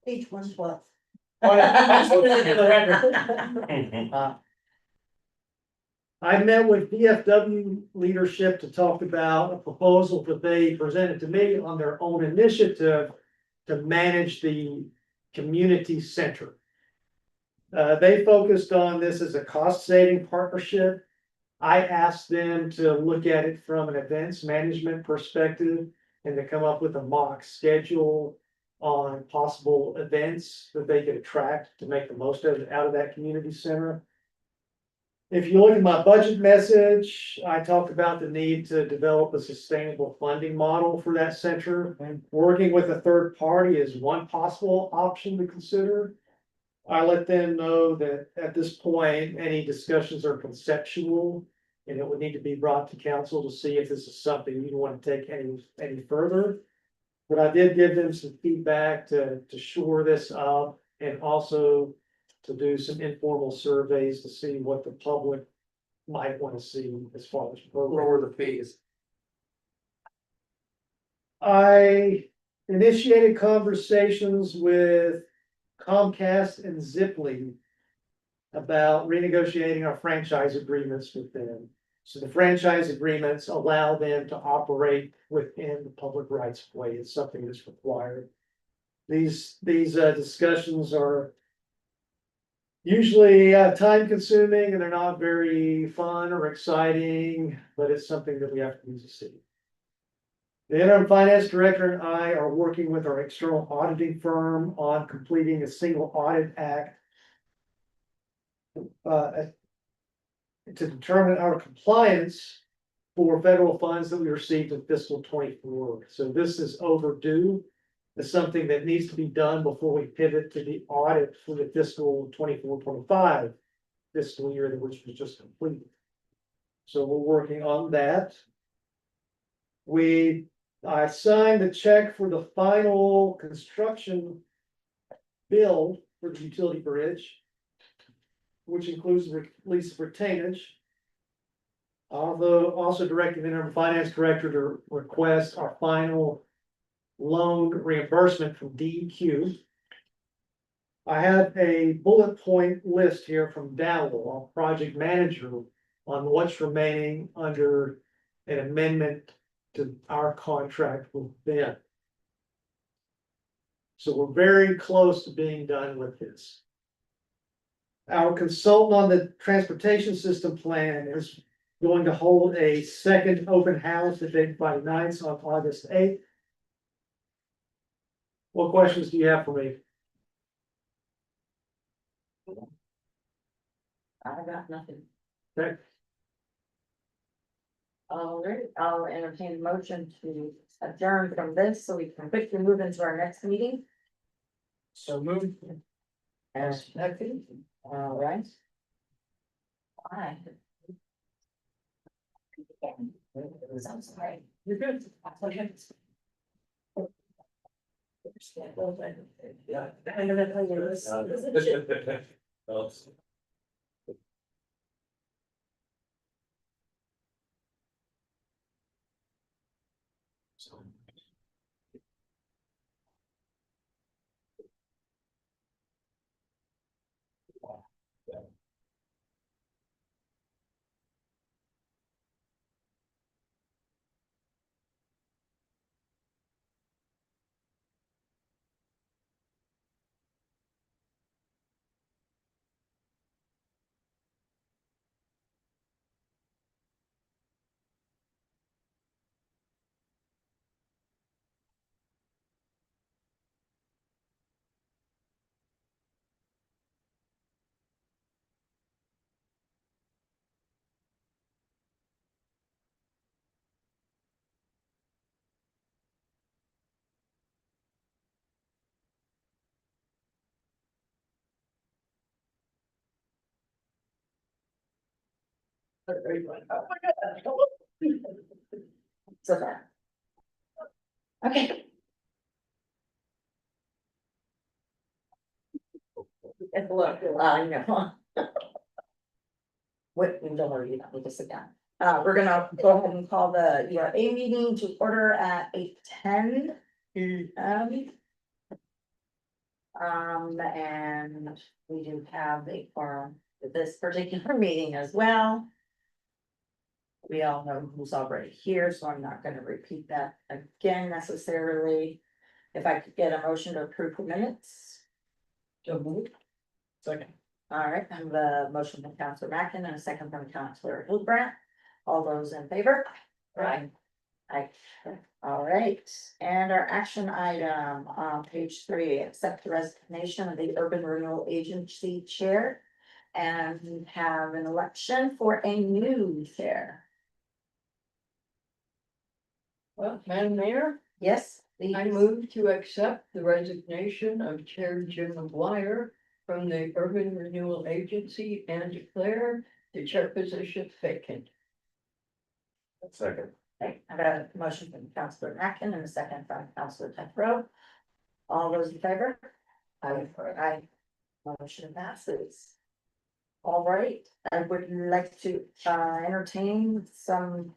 Each one's what? I met with VFW leadership to talk about a proposal that they presented to me on their own initiative to manage the community center. They focused on this as a cost-saving partnership. I asked them to look at it from an events management perspective and to come up with a mock schedule on possible events that they could attract to make the most of it out of that community center. If you look at my budget message, I talked about the need to develop a sustainable funding model for that center. Working with a third party is one possible option to consider. I let them know that at this point, any discussions are conceptual and it would need to be brought to council to see if this is something you want to take any further. But I did give them some feedback to shore this up and also to do some informal surveys to see what the public might want to see as far as Lower the fees. I initiated conversations with Comcast and Ziply about renegotiating our franchise agreements with them. So the franchise agreements allow them to operate within the public rights of way. It's something that's required. These discussions are usually time consuming and they're not very fun or exciting, but it's something that we have to use to see. The interim finance director and I are working with our external auditing firm on completing a single audit act to determine our compliance for federal funds that we received in fiscal 24. So this is overdue. It's something that needs to be done before we pivot to the audit for the fiscal 24-25 fiscal year, which was just completed. So we're working on that. I signed the check for the final construction bill for the utility bridge, which includes the release of retainage. Although also directing the interim finance director to request our final loan reimbursement from DEQ. I have a bullet point list here from Dowell, our project manager, on what's remaining under an amendment to our contract with them. So we're very close to being done with this. Our consultant on the transportation system plan is going to hold a second open house at Dayton by nights on August 8th. What questions do you have for me? I got nothing. Okay. All right, I'll entertain a motion to adjourn from this so we can quickly move into our next meeting. So move. And second, all right. Bye. I'm sorry. You're good. Okay. Yeah. I'm gonna tell you this. So that. Okay. It's a little, I know. Wait, don't worry, you don't need to sit down. We're gonna go ahead and call the URA meeting to order at 8:10. And we do have a forum for this particular meeting as well. We all know who's already here, so I'm not gonna repeat that again necessarily. If I could get a motion to approve the minutes. So move. Second. All right, I have a motion from Counselor Mackin and a second from Counselor Hildebrandt. All those in favor? Right. Aye. All right, and our action item on page 3, accept the resignation of the Urban Renewal Agency Chair. And we have an election for a new chair. Well, Madam Mayor, Yes, I please. move to accept the resignation of Chair Jim McGuire from the Urban Renewal Agency and declare the chair position vacant. Second. Okay, I got a motion from Counselor Mackin and a second from Counselor Tefro. All those in favor? Aye. Motion passes. All right, I would like to entertain some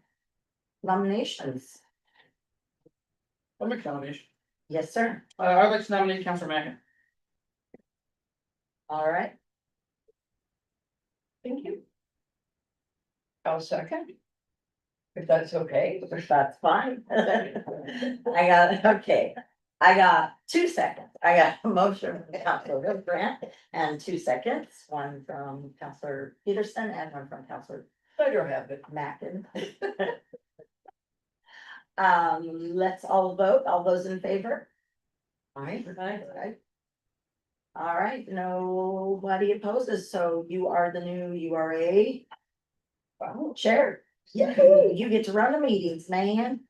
nominations. I'll make a nomination. Yes, sir. I'd like to nominate Counselor Mackin. All right, Thank you. I'll second. If that's okay. That's fine. I got 2 seconds. I got a motion from Counselor Grant and 2 seconds, one from Counselor Peterson and one from Counselor Let her have it. Mackin. Let's all vote. All those in favor? Aye. Aye. All right, nobody opposes, so you are the new URA. Chair. Yahoo, you get to run the meetings, man.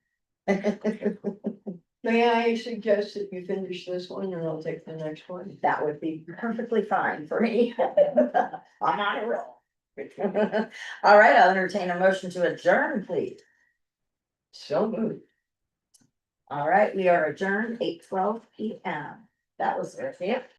May I suggest that you finish this one and I'll take the next one? That would be perfectly fine for me. I'm on a roll. All right, I'll entertain a motion to adjourn, please. So moved. All right, we are adjourned 8:12 PM. That was it.